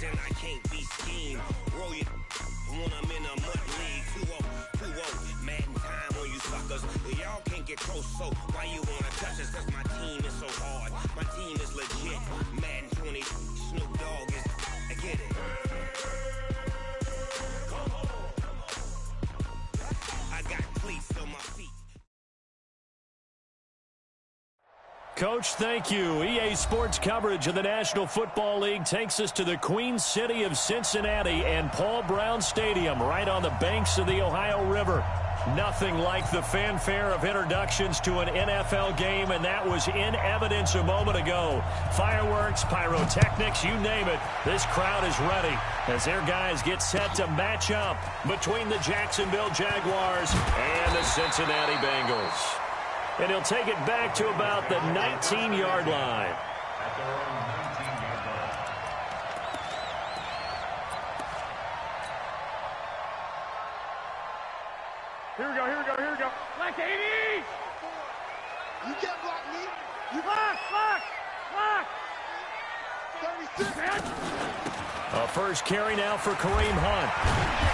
and I can't be schemed. Roll you when I'm in a mud league. 2-0, Madden time on you suckers. Y'all can't get close, so why you wanna touch us? Cause my team is so hard. My team is legit. Madden 20, Snoop Dogg is. I get it. I got cleats on my feet. Coach, thank you. EA Sports coverage of the National Football League takes us to the Queen City of Cincinnati and Paul Brown Stadium right on the banks of the Ohio River. Nothing like the fanfare of introductions to an NFL game, and that was in evidence a moment ago. Fireworks, pyrotechnics, you name it. This crowd is ready as their guys get set to match up between the Jacksonville Jaguars and the Cincinnati Bengals. And he'll take it back to about the 19-yard line. Here we go. Black 80s! You can't block me. You block! 36, man. A first carry now for Kareem Hunt.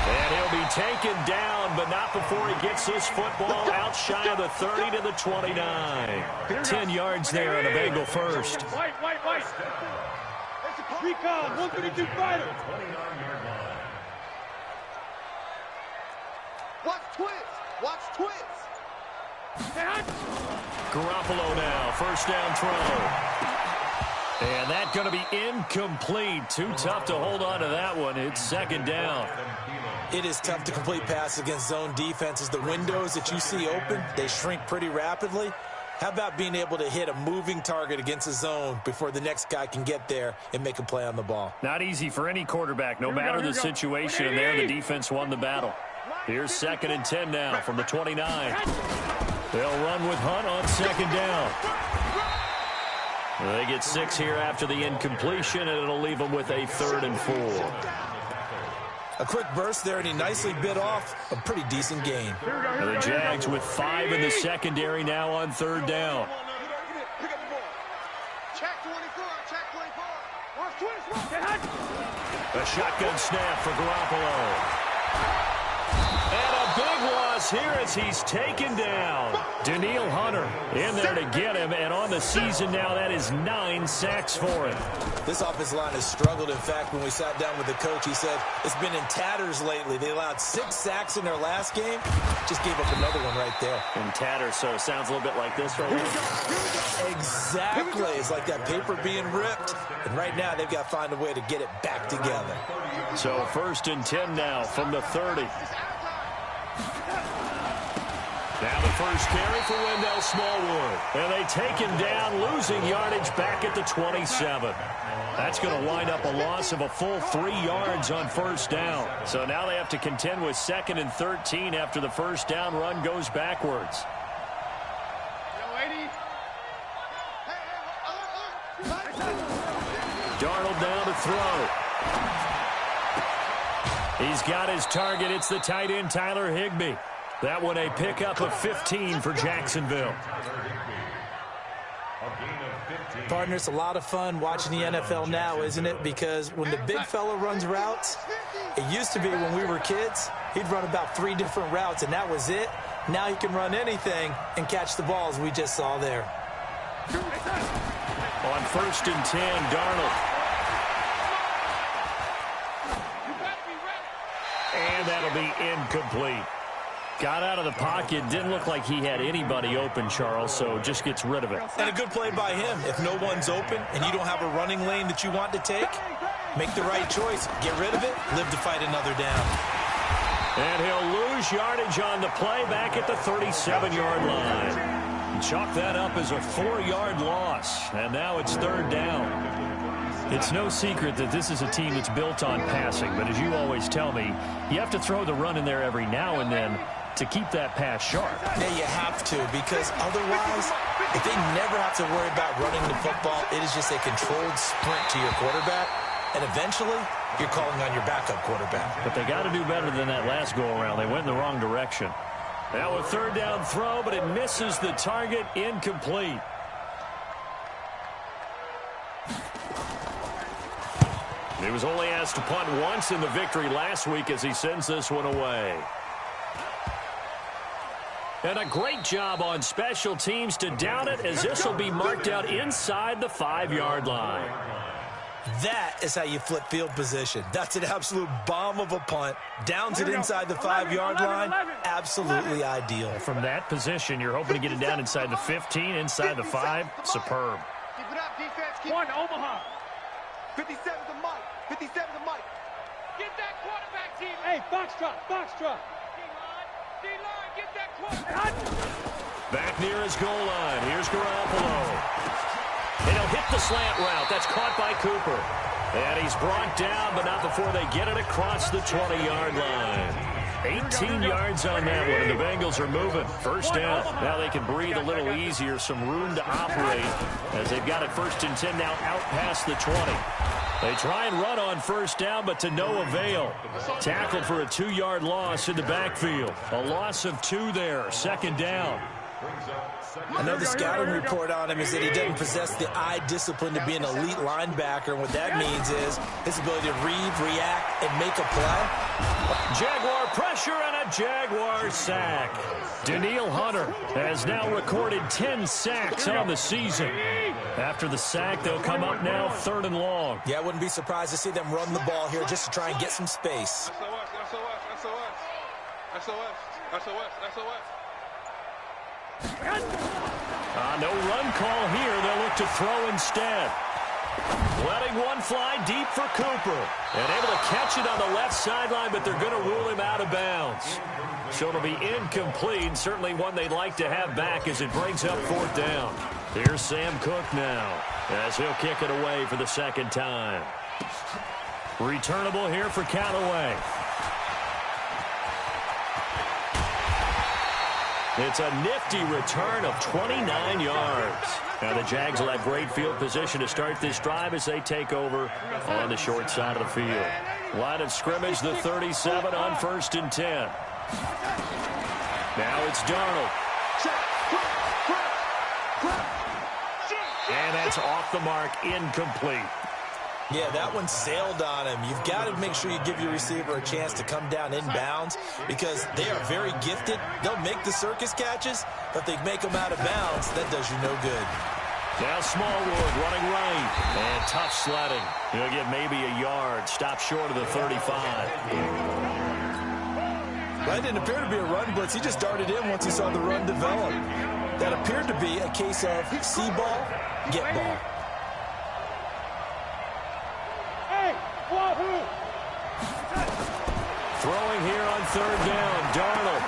And he'll be taken down, but not before he gets this football out shy of the 30 to the 29. 10 yards there on a Bengal first. White. Recon, 132 fighter. Watch twins. Garoppolo now, first down throw. And that's going to be incomplete. Too tough to hold on to that one. It's second down. It is tough to complete passes against zone defenses. The windows that you see open, they shrink pretty rapidly. How about being able to hit a moving target against a zone before the next guy can get there and make a play on the ball? Not easy for any quarterback, no matter the situation. And there, the defense won the battle. Here's 2nd and 10 now from the 29. They'll run with Hunt on second down. They get 6 here after the incompletion, and it'll leave them with a 3rd and 4. A quick burst there, and he nicely bit off a pretty decent gain. The Jags with 5 in the secondary now on 3rd down. Check 24. Watch 24. A shotgun snap for Garoppolo. And a big loss here as he's taken down. Danielle Hunter in there to get him, and on the season now, that is 9 sacks for him. This offensive line has struggled. In fact, when we sat down with the coach, he said it's been in tatters lately. They allowed 6 sacks in their last game. Just gave up another one right there. In tatters, so it sounds a little bit like this right here. Exactly. It's like that paper being ripped. And right now, they've got to find a way to get it back together. So 1st and 10 now from the 30. Now the first carry for Wendell Smallwood. And they take him down, losing yardage back at the 27. That's going to wind up a loss of a full 3 yards on first down. So now they have to contend with 2nd and 13 after the first down run goes backwards. Darnold now to throw. He's got his target. It's the tight end, Tyler Higbee. That one a pickup of 15 for Jacksonville. Partner, it's a lot of fun watching the NFL now, isn't it? Because when the big fella runs routes, it used to be when we were kids, he'd run about 3 different routes, and that was it. Now he can run anything and catch the balls we just saw there. On 1st and 10, Darnold. And that'll be incomplete. Got out of the pocket. Didn't look like he had anybody open, Charles, so just gets rid of it. And a good play by him. If no one's open and you don't have a running lane that you want to take, make the right choice. Get rid of it. Live to fight another down. And he'll lose yardage on the play back at the 37-yard line. Chalk that up as a 4-yard loss. And now it's 3rd down. It's no secret that this is a team that's built on passing, but as you always tell me, you have to throw the run in there every now and then to keep that pass sharp. Yeah, you have to, because otherwise, if they never have to worry about running the football, it is just a controlled sprint to your quarterback, and eventually, you're calling on your backup quarterback. But they got to do better than that last go-around. They went in the wrong direction. Now a 3rd down throw, but it misses the target, incomplete. He was only asked to punt once in the victory last week as he sends this one away. And a great job on special teams to down it, as this will be marked out inside the 5-yard line. That is how you flip field position. That's an absolute bomb of a punt. Downs it inside the 5-yard line. Absolutely ideal. From that position, you're hoping to get it down inside the 15, inside the 5. Superb. Keep it up, defense. Keep One, Omaha. 57 to Mike. 57 to Mike. Get that quarterback, D-line. Hey, Foxtrot, Foxtrot. D-line, get that quarterback. Back near his goal line. Here's Garoppolo. And he'll hit the slant route. That's caught by Cooper. And he's brought down, but not before they get it across the 20-yard line. 18 yards on that one, and the Bengals are moving. First down. Now they can breathe a little easier, some room to operate as they've got it 1st and 10 now out past the 20. They try and run on first down, but to no avail. Tackled for a 2-yard loss in the backfield. A loss of 2 there, 2nd down. I know the scouting report on him is that he doesn't possess the eye discipline to be an elite linebacker, and what that means is his ability to read, react, and make a play. Jaguar pressure and a Jaguar sack. Daniil Hunter has now recorded 10 sacks on the season. After the sack, they'll come up now 3rd and long. Yeah, I wouldn't be surprised to see them run the ball here just to try and get some space. No run call here. They'll look to throw instead. Letting one fly deep for Cooper. And able to catch it on the left sideline, but they're going to rule him out of bounds. So it'll be incomplete. Certainly one they'd like to have back as it brings up 4th down. Here's Sam Cook now as he'll kick it away for the 2nd time. Returnable here for Callaway. It's a nifty return of 29 yards. Now the Jags will have great field position to start this drive as they take over on the short side of the field. Line of scrimmage, the 37 on 1st and 10. Now it's Darnold. And that's off the mark, incomplete. Yeah, that one sailed on him. You've got to make sure you give your receiver a chance to come down inbounds because they are very gifted. They'll make the circus catches, but they make them out of bounds. That does you no good. Now Smallwood running right. And tough sledding. He'll get maybe a yard. Stop short of the 35. That didn't appear to be a run blitz. He just darted in once he saw the run develop. That appeared to be a case of see ball, get ball. Throwing here on 3rd down, Darnold.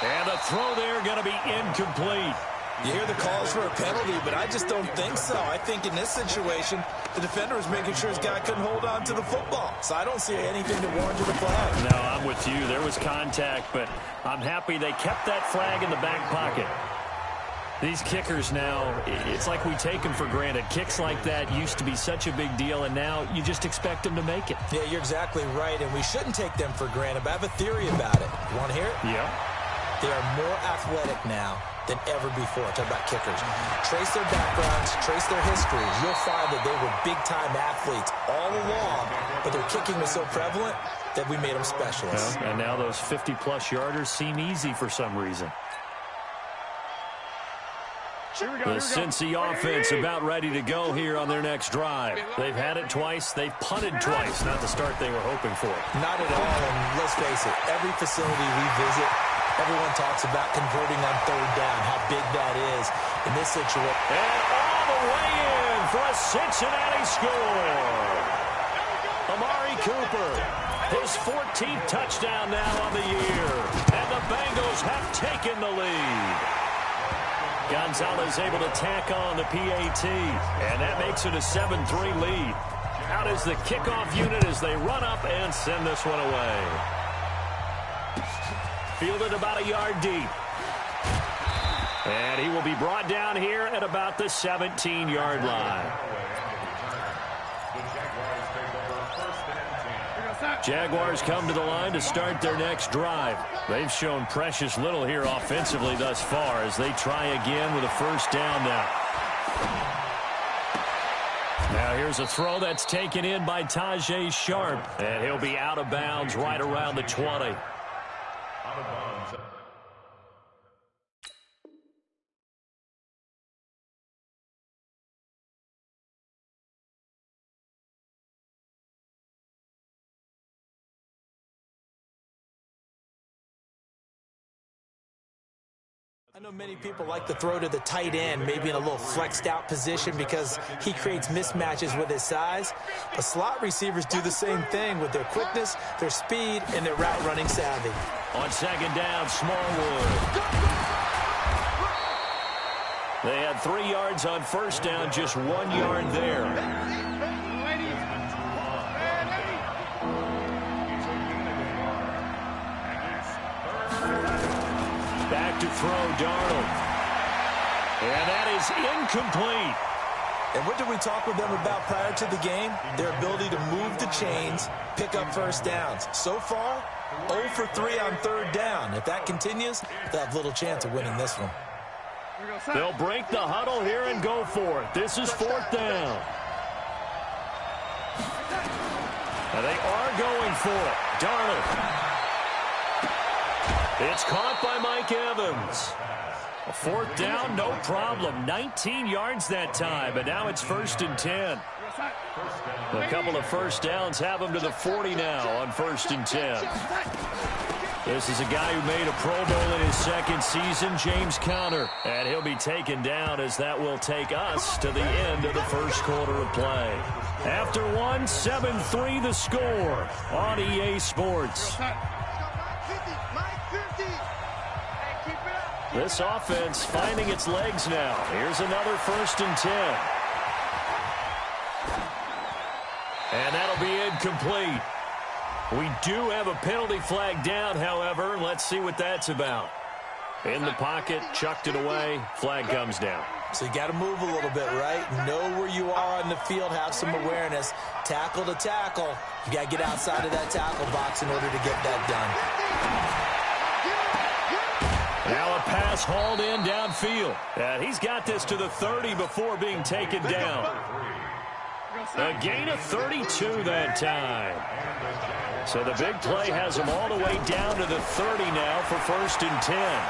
And the throw there going to be incomplete. You hear the calls for a penalty, but I just don't think so. I think in this situation, the defender was making sure his guy couldn't hold on to the football. So I don't see anything to warrant a flag. No, I'm with you. There was contact, but I'm happy they kept that flag in the back pocket. These kickers now, it's like we take them for granted. Kicks like that used to be such a big deal, and now you just expect them to make it. Yeah, you're exactly right, and we shouldn't take them for granted, but I have a theory about it. You want to hear it? Yeah. They are more athletic now than ever before. Talk about kickers. Trace their backgrounds, trace their histories. You'll find that they were big-time athletes all along, but their kicking was so prevalent that we made them specialists. Well, and now those 50-plus yarders seem easy for some reason. The Cincy offense about ready to go here on their next drive. They've had it twice. They've punted twice. Not the start they were hoping for. Not at all, and let's face it, every facility we visit, everyone talks about converting on 3rd down, how big that is in this situation. And all the way in for a Cincinnati score. Amari Cooper, his 14th touchdown now on the year. And the Bengals have taken the lead. Gonzalez able to tack on the PAT, and that makes it a 7-3 lead. Out is the kickoff unit as they run up and send this one away. Fielded about a yard deep. And he will be brought down here at about the 17-yard line. Jaguars come to the line to start their next drive. They've shown precious little here offensively thus far as they try again with a 1st down now. Now here's a throw that's taken in by Tajay Sharp, and he'll be out of bounds right around the 20. Out of bounds. I know many people like to throw to the tight end, maybe in a little flexed out position because he creates mismatches with his size. But slot receivers do the same thing with their quickness, their speed, and their route running savvy. On second down, Smallwood. They had 3 yards on first down, just 1 yard there. Back to throw, Darnold. And that is incomplete. And what did we talk with them about prior to the game? Their ability to move the chains, pick up first downs. So far, 0 for 3 on third down. If that continues, they'll have little chance of winning this one. They'll break the huddle here and go for it. This is 4th down. And they are going for it. Darnold. It's caught by Mike Evans. A 4th down, no problem. 19 yards that time, but now it's 1st and 10. A couple of first downs have him to the 40 now on 1st and 10. This is a guy who made a Pro Bowl in his 2nd season, James Conner. And he'll be taken down as that will take us to the end of the 1st quarter of play. After one, 7-3 the score on EA Sports. This offense finding its legs now. Here's another 1st and 10. And that'll be incomplete. We do have a penalty flag down, however. Let's see what that's about. In the pocket, chucked it away, flag comes down. So you got to move a little bit, right? Know where you are on the field, have some awareness. Tackle to tackle. You got to get outside of that tackle box in order to get that done. Now a pass hauled in downfield. And he's got this to the 30 before being taken down. A gain of 32 that time. So the big play has him all the way down to the 30 now for 1st and 10.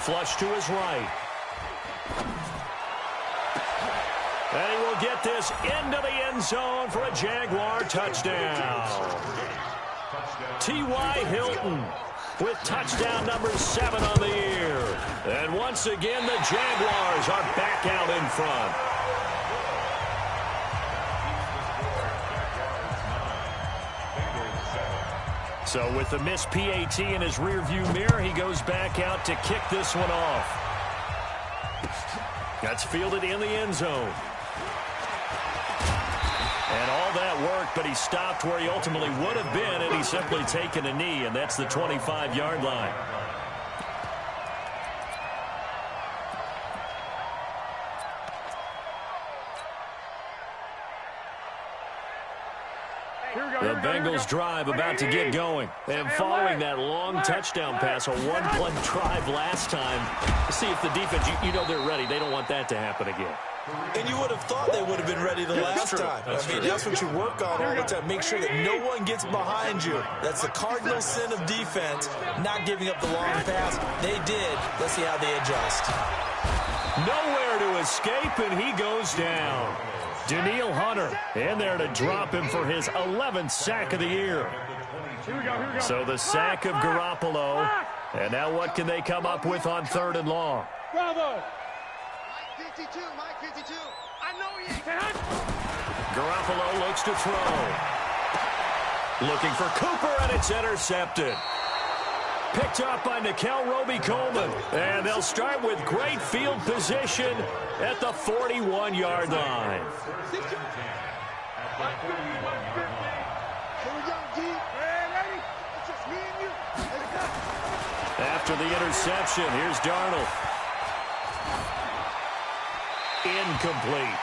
Flush to his right. And he will get this into the end zone for a Jaguar touchdown. T.Y. Hilton with touchdown number 7 on the year. And once again, the Jaguars are back out in front. So with the missed PAT in his rearview mirror, he goes back out to kick this one off. That's fielded in the end zone. And all that worked, but he stopped where he ultimately would have been, and he's simply taken a knee, and that's the 25-yard line. The Bengals drive about to get going. And following that long touchdown pass, a one-play drive last time, see if the defense, you know they're ready. They don't want that to happen again. And you would have thought they would have been ready the last time. That's what you work on all the time. Make sure that no one gets behind you. That's the cardinal sin of defense, not giving up the long pass. They did. Let's see how they adjust. Nowhere to escape, and he goes down. Danielle Hunter in there to drop him for his 11th sack of the year. So the sack of Garoppolo. And now what can they come up with on 3rd and long? Bravo! Mike 52, Mike 52. I know he Garoppolo looks to throw. Looking for Cooper, and it's intercepted. Picked up by Nikel Roby-Coleman. And they'll start with great field position at the 41-yard line. After the interception, here's Darnold. Incomplete.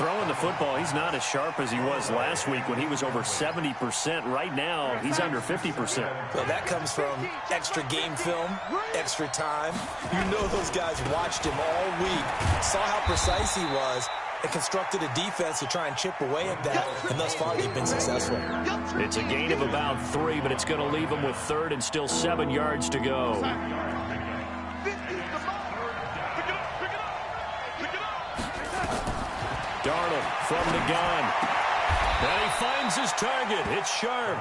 throwing the football, he's not as sharp as he was last week when he was over 70%. Right now, he's under 50%. Well, that comes from extra game film, extra time. You know those guys watched him all week, saw how precise he was, and constructed a defense to try and chip away at that, and thus far they've been successful. It's a gain of about 3, but it's going to leave them with third and still 7 yards to go. Darnold from the gun. And he finds his target. It's sharp.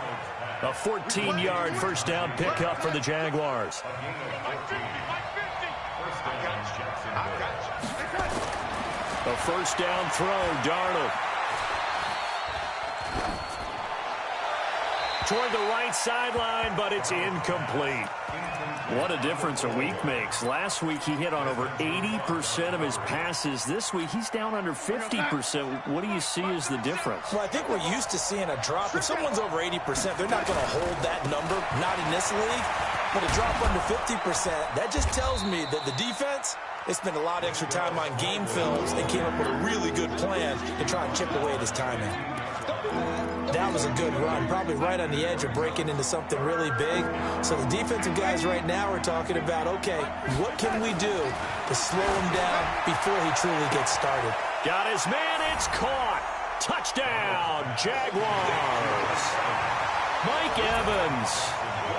A 14-yard first down pickup for the Jaguars. A first down throw, Darnold. Toward the right sideline, but it's incomplete. What a difference a week makes. Last week he hit on over 80% of his passes. This week he's down under 50%. What do you see as the difference? Well, I think we're used to seeing a drop. If someone's over 80%, they're not going to hold that number, not in this league. But a drop under 50%, that just tells me that the defense, they spent a lot of extra time on game films and came up with a really good plan to try and chip away at his timing. That was a good run, probably right on the edge of breaking into something really big. So the defensive guys right now are talking about, okay, what can we do to slow him down before he truly gets started? Got his man, it's caught. Touchdown, Jaguars. Mike Evans,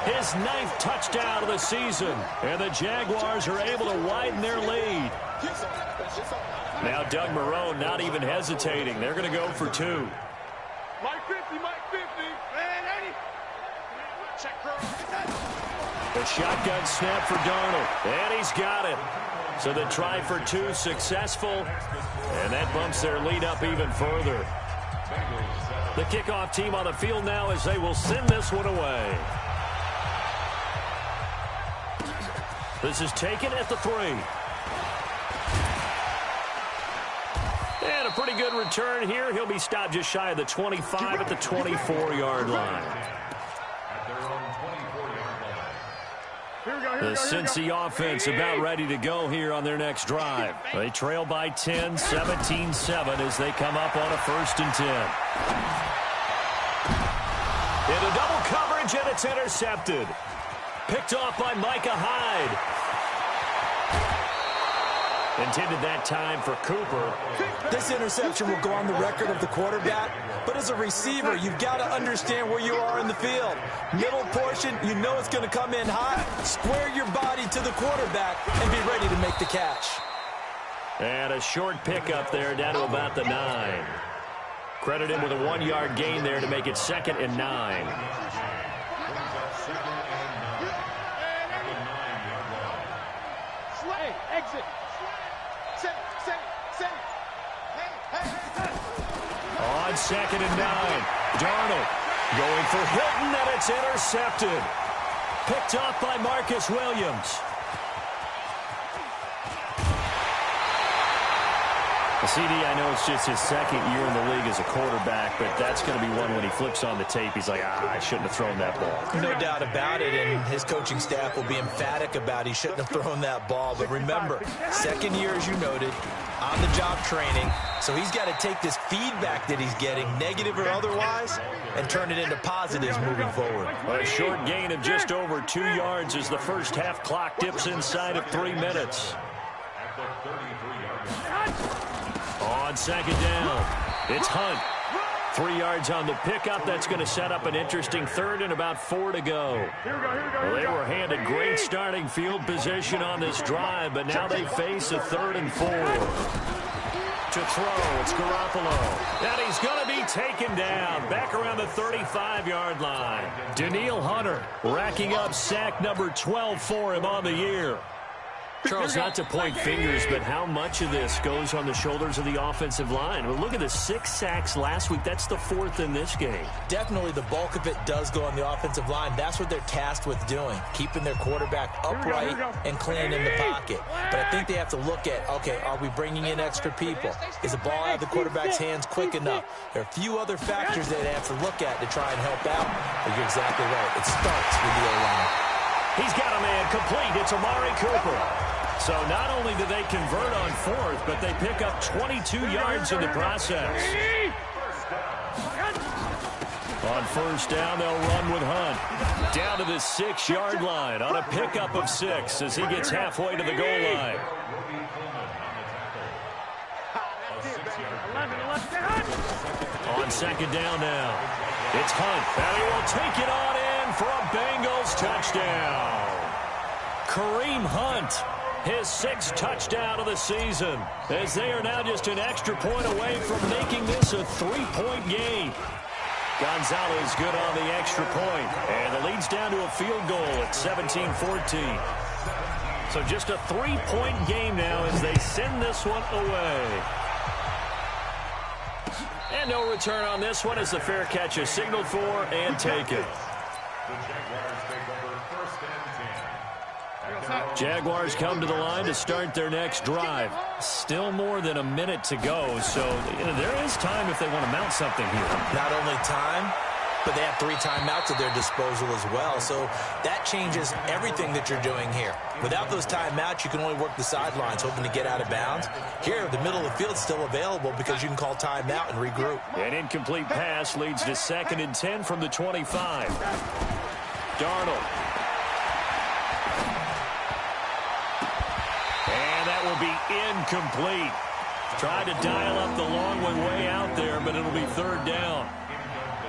his 9th touchdown of the season, and the Jaguars are able to widen their lead. Now Doug Marrone not even hesitating. They're going to go for 2. Mike 50, Mike 50. Man, 80. Check girl. The shotgun snap for Darnold, and he's got it. So the try for 2 successful, and that bumps their lead up even further. The kickoff team on the field now as they will send this one away. This is taken at the 3. And a pretty good return here. He'll be stopped just shy of the 25 at the 24-yard line. The Cincy offense about ready to go here on their next drive. They trail by 10, 17-7 as they come up on a 1st and 10. Into double coverage, and it's intercepted. Picked off by Micah Hyde. Intended that time for Cooper. This interception will go on the record of the quarterback, but as a receiver, you've got to understand where you are in the field. Middle portion, you know it's going to come in hot. Square your body to the quarterback and be ready to make the catch. And a short pickup there down to about the 9. Credit him with a 1-yard gain there to make it 2nd and 9. Slay, exit. On 2nd and 9, Darnold going for Hilton, and it's intercepted. Picked off by Marcus Williams. CD, I know it's just his 2nd year in the league as a quarterback, but that's going to be one when he flips on the tape. He's like, I shouldn't have thrown that ball. No doubt about it, and his coaching staff will be emphatic about he shouldn't have thrown that ball. But remember, 2nd year, as you noted, on-the-job training. So he's got to take this feedback that he's getting, negative or otherwise, and turn it into positives moving forward. A short gain of just over 2 yards as the first half clock dips inside of 3 minutes. On 2nd down, it's Hunt. 3 yards on the pickup. That's going to set up an interesting 3rd and about 4 to go. Well, they were handed great starting field position on this drive, but now they face a 3rd and 4. To throw, it's Garoppolo. And he's going to be taken down back around the 35-yard line. Danielle Hunter racking up sack number 12 for him on the year. Charles, not to point fingers, but how much of this goes on the shoulders of the offensive line? Well, look at the 6 sacks last week. That's the 4th in this game. Definitely the bulk of it does go on the offensive line. That's what they're tasked with doing, keeping their quarterback upright and clean in the pocket. But I think they have to look at, okay, are we bringing in extra people? Is the ball out of the quarterback's hands quick enough? There are a few other factors that they have to look at to try and help out. But you're exactly right. It starts with the O-line. He's got a man complete. It's Amari Cooper. So not only do they convert on fourth, but they pick up 22 yards in the process. On first down, they'll run with Hunt. Down to the 6-yard line on a pickup of 6 as he gets halfway to the goal line. On second down now, it's Hunt, and he will take it on in for a Bengals touchdown. Kareem Hunt, his 6th touchdown of the season, as they are now just an extra point away from making this a 3-point game. Gonzalez good on the extra point, and the lead's down to a field goal at 17-14. So just a 3-point game now as they send this one away. And no return on this one as the fair catch is signaled for and taken. Jaguars come to the line to start their next drive. Still more than a minute to go, so there is time if they want to mount something here. Not only time, but they have 3 timeouts at their disposal as well, so that changes everything that you're doing here. Without those timeouts, you can only work the sidelines, hoping to get out of bounds. Here, the middle of the field is still available because you can call timeout and regroup. An incomplete pass leads to 2nd and 10 from the 25. Darnold. And that will be incomplete. Tried to dial up the long one way out there, but it'll be 3rd down.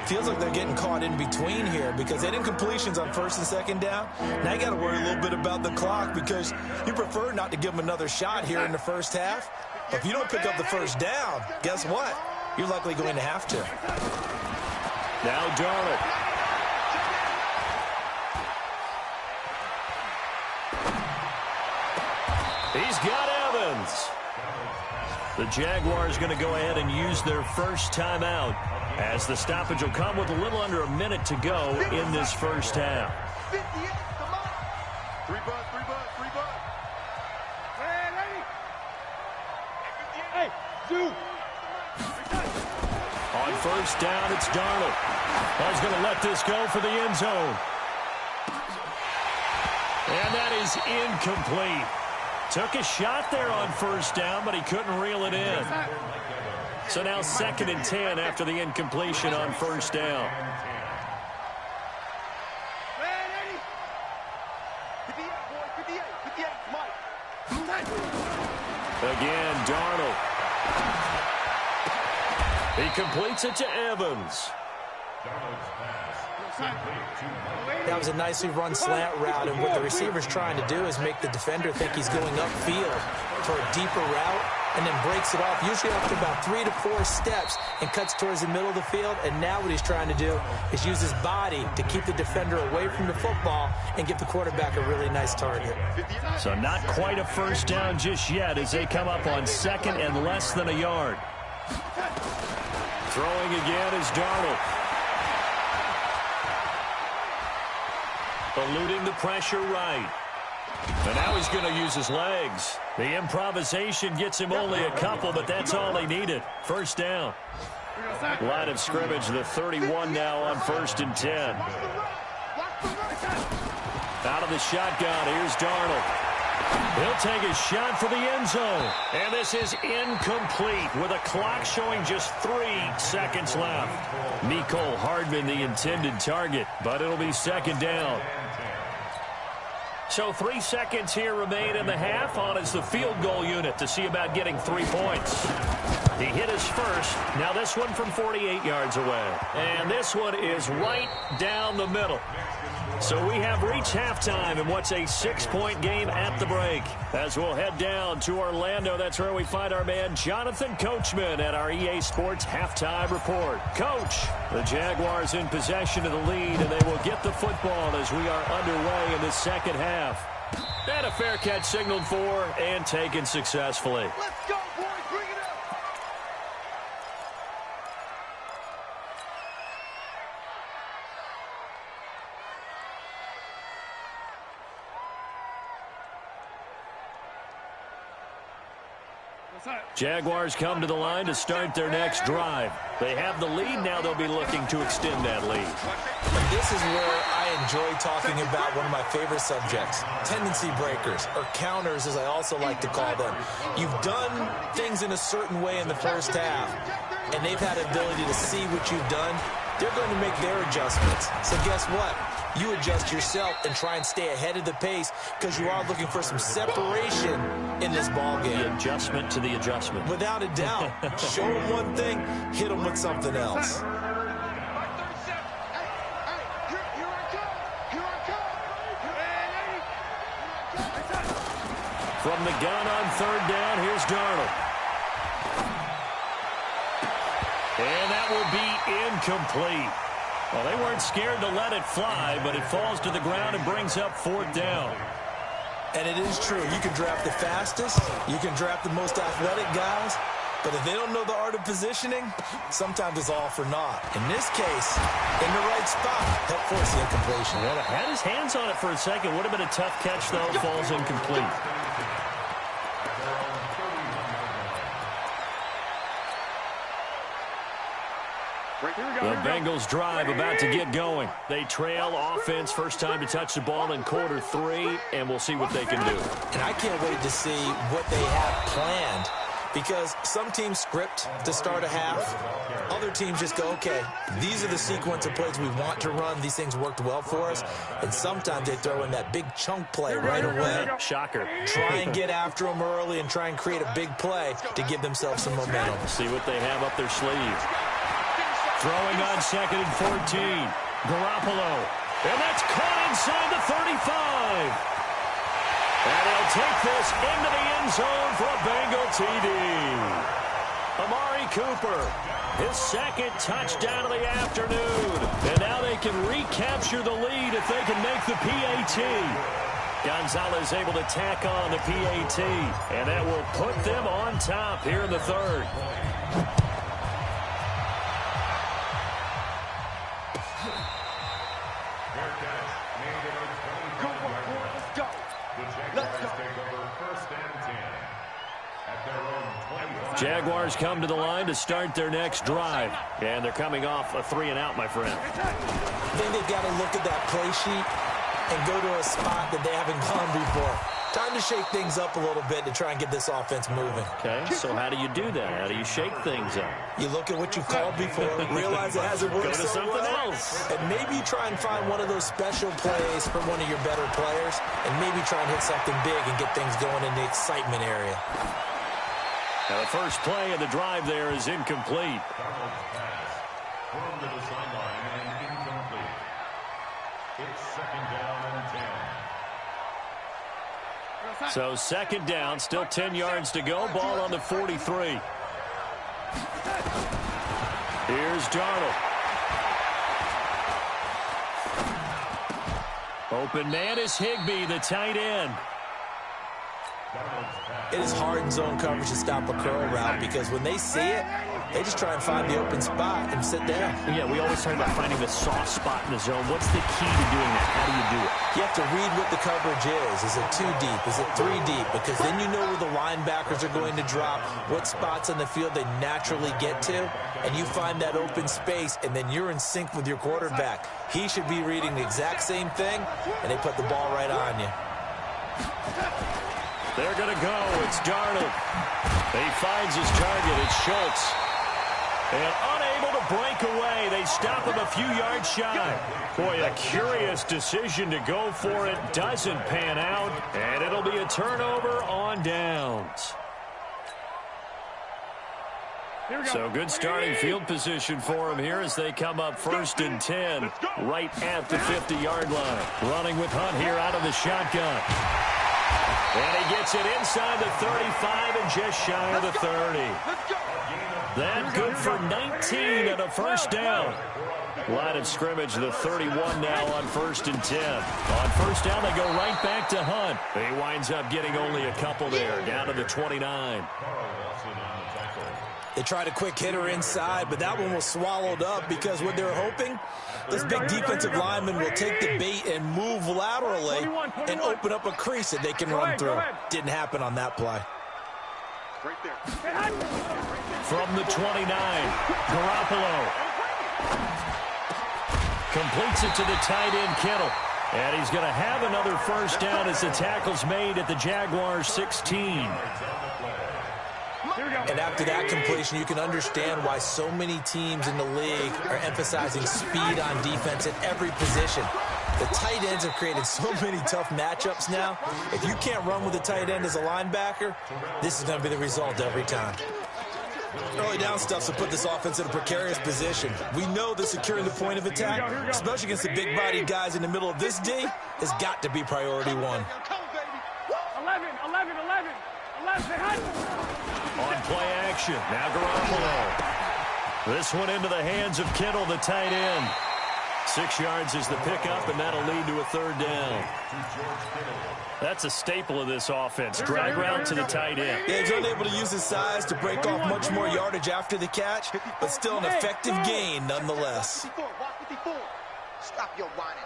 Feels like they're getting caught in between here because they did incompletions on 1st and 2nd down. Now you got to worry a little bit about the clock because you prefer not to give them another shot here in the first half. But if you don't pick up the 1st down, guess what? You're likely going to have to. Now Darnold. He's got Evans. The Jaguars going to go ahead and use their first timeout as the stoppage will come with a little under a minute to go in this first half. 58, come on. 3 bucks, 3 bucks, 3 bucks. Hey, ready? Hey, Zoo. On first down, it's Darnold. He's going to let this go for the end zone. And that is incomplete. Took a shot there on first down, but he couldn't reel it in. So now 2nd and 10 after the incompletion on first down. Again, Darnold. He completes it to Evans. That was a nicely run slant route, and what the receiver's trying to do is make the defender think he's going upfield for a deeper route and then breaks it off, usually after about 3 to 4 steps, and cuts towards the middle of the field. And now what he's trying to do is use his body to keep the defender away from the football and give the quarterback a really nice target. So not quite a first down just yet as they come up on 2nd and less than a yard. Throwing again is Darnold. Eluding the pressure right. And now he's going to use his legs. The improvisation gets him only a couple, but that's all he needed. First down. Line of scrimmage, the 31 now on 1st and 10. Out of the shotgun, here's Darnold. He'll take a shot for the end zone. And this is incomplete with a clock showing just 3 seconds left. Mecole Hardman, the intended target, but it'll be 2nd down. So 3 seconds here remain in the half. On is the field goal unit to see about getting 3 points. He hit his first. Now this one from 48 yards away. And this one is right down the middle. So we have reached halftime in what's a 6-point game at the break. As we'll head down to Orlando, that's where we find our man Jonathan Coachman at our EA Sports Halftime Report. Coach, the Jaguars in possession of the lead, and they will get the football as we are underway in the second half. And a fair catch signaled for and taken successfully. Let's go, boys. Bring it up. Jaguars come to the line to start their next drive. They have the lead. Now they'll be looking to extend that lead. And this is where I enjoy talking about one of my favorite subjects, tendency breakers, or counters as I also like to call them. You've done things in a certain way in the first half, and they've had the ability to see what you've done. They're going to make their adjustments. So guess what? You adjust yourself and try and stay ahead of the pace because you are looking for some separation in this ball game. The adjustment to the adjustment. Without a doubt. Show them one thing, hit them with something else. From the gun on third down, here's Darnold. And that will be incomplete. Well, they weren't scared to let it fly, but it falls to the ground and brings up fourth down. And it is true. You can draft the fastest. You can draft the most athletic guys. But if they don't know the art of positioning, sometimes it's all for naught. In this case, in the right spot, help force the incompletion. Well, it had his hands on it for a second. Would have been a tough catch, though. Falls incomplete. The Bengals drive about to get going. They trail offense, first time to touch the ball in quarter 3, and we'll see what they can do. And I can't wait to see what they have planned because some teams script to start a half. Other teams just go, okay, these are the sequence of plays we want to run. These things worked well for us. And sometimes they throw in that big chunk play right away. Shocker. Try and get after them early and try and create a big play to give themselves some momentum. See what they have up their sleeve. Throwing on 2nd and 14. Garoppolo. And that's caught inside the 35. And he'll take this into the end zone for a Bengal TD. Amari Cooper, his second touchdown of the afternoon. And now they can recapture the lead if they can make the PAT. Gonzalez able to tack on the PAT. And that will put them on top here in the third. Jaguars come to the line to start their next drive. And they're coming off a 3-and-out, my friend. I think they've got to look at that play sheet and go to a spot that they haven't gone before. Time to shake things up a little bit to try and get this offense moving. Okay, so how do you do that? How do you shake things up? You look at what you've called before, realize it hasn't worked Go to so something well, else. and maybe you try and find one of those special plays from one of your better players, and maybe try and hit something big and get things going in the excitement area. Now the first play of the drive there is incomplete. Thrown to the sideline and incomplete. It's 2nd down and 10. So 2nd down, still 10 yards to go. Ball on the 43. Here's Darnold. Open man is Higbee, the tight end. It is hard in zone coverage to stop a curl route because when they see it, they just try and find the open spot and sit down. Yeah, we always talk about finding the soft spot in the zone. What's the key to doing that? How do you do it? You have to read what the coverage is. Is it 2 deep? Is it 3 deep? Because then you know where the linebackers are going to drop, what spots on the field they naturally get to, and you find that open space, and then you're in sync with your quarterback. He should be reading the exact same thing, and they put the ball right on you. They're going to go. It's Darnold. He finds his target. It's Schultz. And unable to break away. They stop him a few yards shy. Boy, a curious decision to go for it. Doesn't pan out. And it'll be a turnover on downs. So good starting field position for him here as they come up 1st and 10. Right at the 50-yard line. Running with Hunt here out of the shotgun. And he gets it inside the 35 and just shy of the 30. That good for 19 and a first down. Line of scrimmage, the 31 now on 1st and 10. On first down, they go right back to Hunt. He winds up getting only a couple there, down to the 29. They tried a quick hitter inside, but that one was swallowed up because what they're hoping, this big defensive lineman will take the bait and move laterally and open up a crease that they can run through. Didn't happen on that play. Right there. From the 29, Garoppolo completes it to the tight end, Kittle. And he's going to have another first down as the tackle's made at the Jaguars' 16. And after that completion, you can understand why so many teams in the league are emphasizing speed on defense at every position. The tight ends have created so many tough matchups now. If you can't run with a tight end as a linebacker, this is going to be the result every time. Early down stuff to put this offense in a precarious position. We know that securing the point of attack, especially against the big-bodied guys in the middle of this D, has got to be priority one. 11. On play action, now Garoppolo. This one into the hands of Kittle, the tight end. 6 yards is the pickup, and that'll lead to a third down. That's a staple of this offense. Drag route to the tight end. Yeah, he's unable to use his size to break off much more yardage after the catch, but still an effective gain nonetheless. Stop your whining.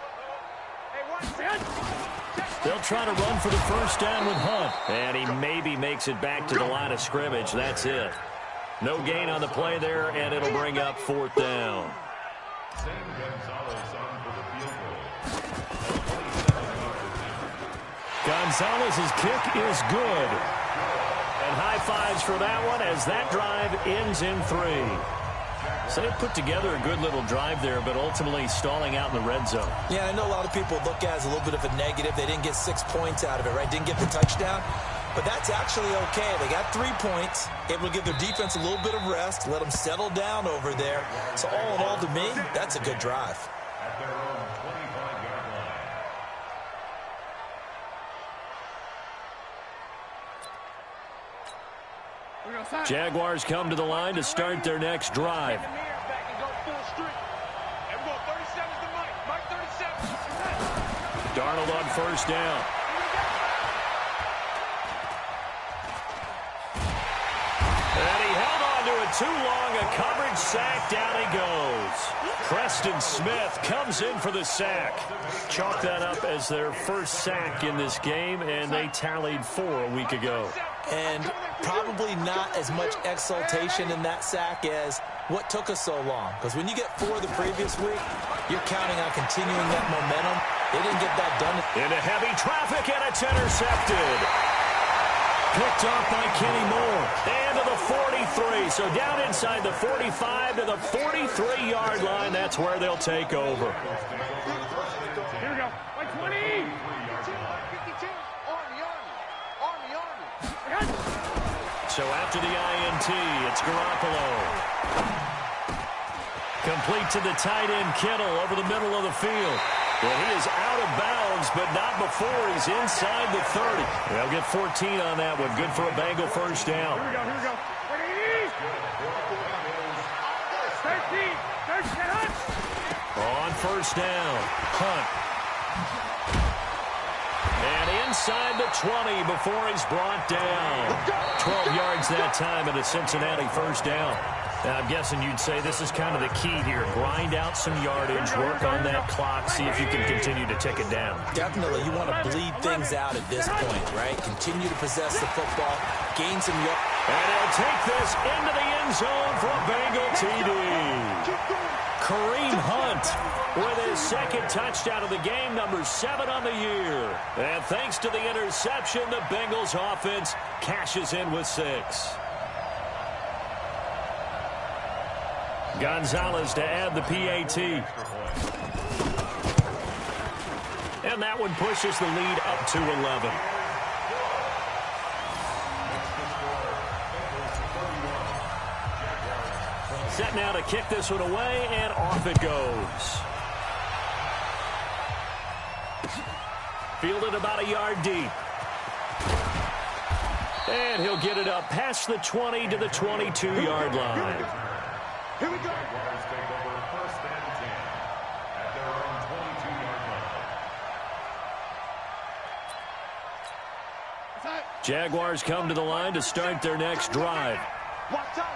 They'll try to run for the first down with Hunt. And he maybe makes it back to the line of scrimmage. That's it. No gain on the play there, and it'll bring up fourth down. Gonzalez's kick is good. And high fives for that one as that drive ends in 3. So they put together a good little drive there, but ultimately stalling out in the red zone. Yeah, I know a lot of people look at it as a little bit of a negative. They didn't get 6 points out of it, right? Didn't get the touchdown. But that's actually okay. They got 3 points, able to give their defense a little bit of rest, let them settle down over there. So all in all, to me, that's a good drive. At their own 25-yard line. Jaguars come to the line to start their next drive. Darnold on first down. And he held on to it too long. A coverage sack. Down he goes. Preston Smith comes in for the sack. Chalk that up as their first sack in this game, and they tallied 4 a week ago. And probably not as much exultation in that sack as what took us so long. Because when you get 4 the previous week, you're counting on continuing that momentum. They didn't get that done. Into heavy traffic, and it's intercepted. Picked off by Kenny Moore. And to the 43. So down inside the 45 to the 43-yard line. That's where they'll take over. Here we go. Like 20. 52. Army. So after the INT, it's Garoppolo. Complete to the tight end, Kittle, over the middle of the field. Well, he is out of bounds, but not before he's inside the 30. They'll get 14 on that one. Good for a Bengal first down. Here we go. 13. On first down, Hunt. And inside the 20 before he's brought down. 12 yards that time and a Cincinnati first down. Now, I'm guessing you'd say this is kind of the key here. Grind out some yardage, work on that clock, see if you can continue to tick it down. Definitely. You want to bleed things out at this point, right? Continue to possess the football, gain some yards. And he'll take this into the end zone for a Bengal TD. Kareem Hunt with his second touchdown of the game, number 7 on the year. And thanks to the interception, the Bengals offense cashes in with 6. Gonzalez to add the PAT. And that one pushes the lead up to 11. Set now to kick this one away, and off it goes. Fielded about a yard deep. And he'll get it up past the 20 to the 22-yard line. Here we go. Jaguars take over first and 10 at their own 22-yard line. Jaguars come to the line to start their next drive. Watch out.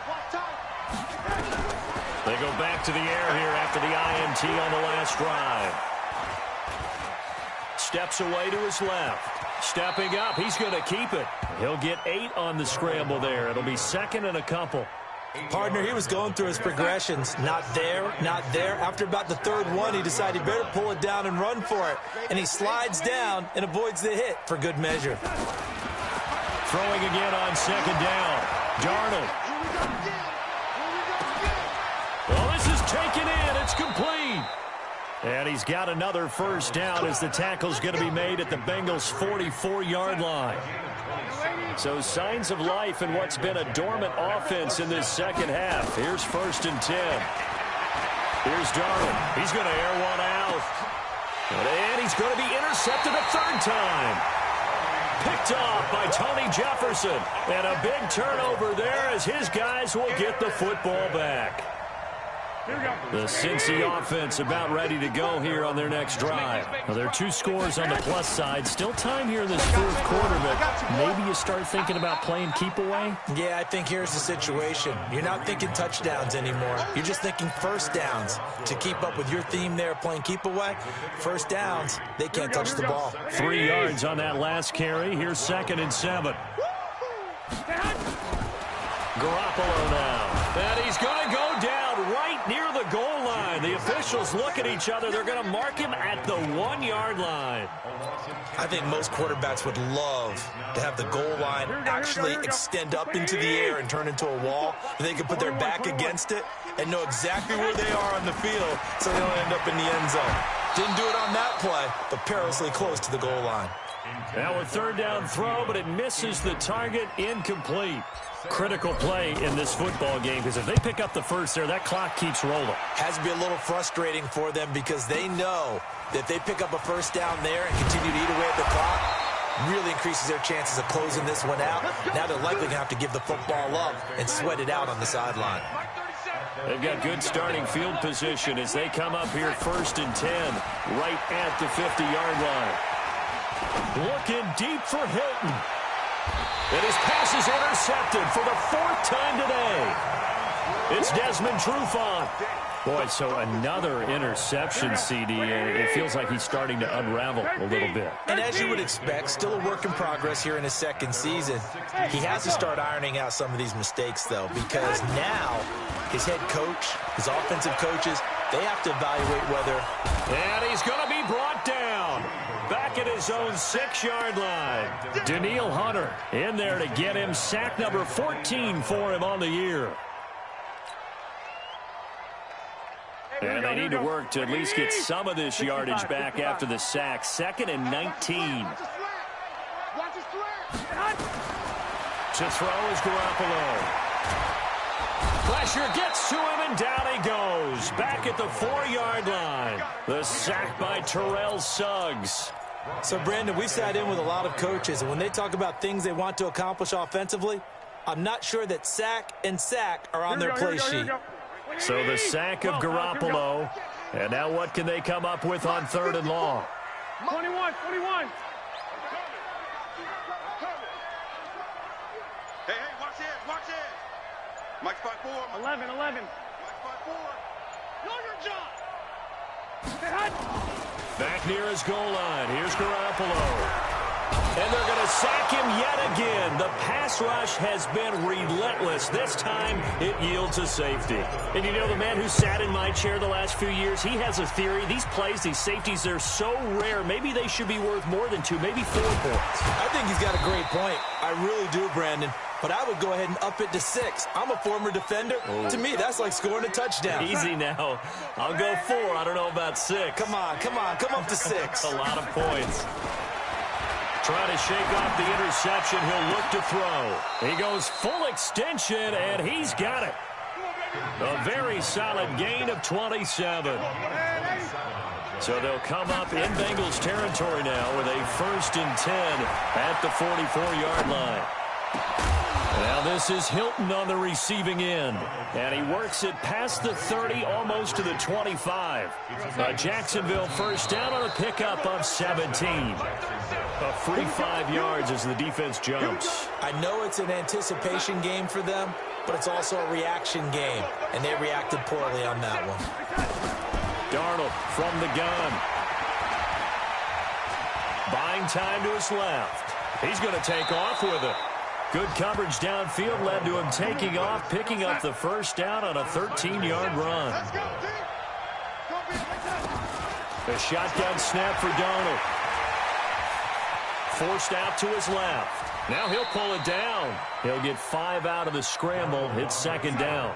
They go back to the air here after the INT on the last drive. steps away to his left. Stepping up, he's going to keep it. He'll get 8 on the scramble there. It'll be second and a couple. Partner, he was going through his progressions. Not there, not there. After about the third one, he decided he better pull it down and run for it. And he slides down and avoids the hit for good measure. Throwing again on second down. Darnold. Well, this is taken in. It's complete. And he's got another first down as the tackle's going to be made at the Bengals' 44-yard line. So signs of life in what's been a dormant offense in this second half. Here's 1st and 10. Here's Darnold. He's going to air one out. And he's going to be intercepted a third time. Picked off by Tony Jefferson. And a big turnover there as his guys will get the football back. The Cincy offense about ready to go here on their next drive. Well, there are 2 scores on the plus side. Still time here in this fourth quarter, but maybe you start thinking about playing keep away? Yeah, I think here's the situation. You're not thinking touchdowns anymore. You're just thinking first downs. To keep up with your theme there, playing keep away, first downs, they can't touch the ball. 3 yards on that last carry. Here's 2nd and 7. Garoppolo now. And he's going to go down right near the goal line. The officials look at each other. They're going to mark him at the 1-yard line. I think most quarterbacks would love to have the goal line actually extend up into the air and turn into a wall. And they can put their back against it and know exactly where they are on the field so they don't end up in the end zone. Didn't do it on that play, but perilously close to the goal line. Now a third down throw, but it misses the target. Incomplete. Critical play in this football game because if they pick up the first there, that clock keeps rolling. Has to be a little frustrating for them because they know that if they pick up a first down there and continue to eat away at the clock, really increases their chances of closing this one out. Now they're likely going to have to give the football up and sweat it out on the sideline. They've got good starting field position as they come up here 1st and 10 right at the 50-yard line. Looking deep for Hilton. And his pass is intercepted for the 4th time today. It's Desmond Trufant. Boy, so another interception, CD. It feels like he's starting to unravel a little bit. And as you would expect, still a work in progress here in his second season. He has to start ironing out some of these mistakes, though, because now his head coach, his offensive coaches, they have to evaluate whether... And he's going to be brought down. Back at his own 6-yard line. Danielle Hunter in there to get him sack number 14 for him on the year. And they need to work to at least get some of this yardage back after the sack. 2nd and 19. To throw is Garoppolo. Pressure gets to him, and down he goes. Back at the 4-yard line. The sack by Terrell Suggs. So, Brandon, we've sat in with a lot of coaches, and when they talk about things they want to accomplish offensively, I'm not sure that sack and sack are on their play sheet. So the sack of Garoppolo. And now what can they come up with on 3rd and long? 21. Hey, watch it. Mike's 5'4". 11. Mike's 5'4". Know your job. Back near his goal line. Here's Garoppolo. And they're going to sack him yet again. The pass rush has been relentless. This time, it yields a safety. And you know, the man who sat in my chair the last few years, he has a theory. These plays, these safeties, they're so rare. Maybe they should be worth more than 2, maybe 4 points. I think he's got a great point. I really do, Brandon. But I would go ahead and up it to 6. I'm a former defender. To me, that's like scoring a touchdown. Easy now. I'll go 4. I don't know about 6. Come on. Come up to 6. A lot of points. Trying to shake off the interception. He'll look to throw. He goes full extension, and he's got it. A very solid gain of 27. So they'll come up in Bengals territory now with a 1st and 10 at the 44-yard line. Now this is Hilton on the receiving end. And he works it past the 30, almost to the 25. Jacksonville first down on a pickup of 17. A free 5 yards as the defense jumps. I know it's an anticipation game for them, but it's also a reaction game. And they reacted poorly on that one. Darnold from the gun. Playing time to his left. He's going to take off with it. Good coverage downfield led to him taking off, picking up the first down on a 13-yard run. The shotgun snap for Darnold. Forced out to his left. Now he'll pull it down. He'll get 5 out of the scramble. It's second down.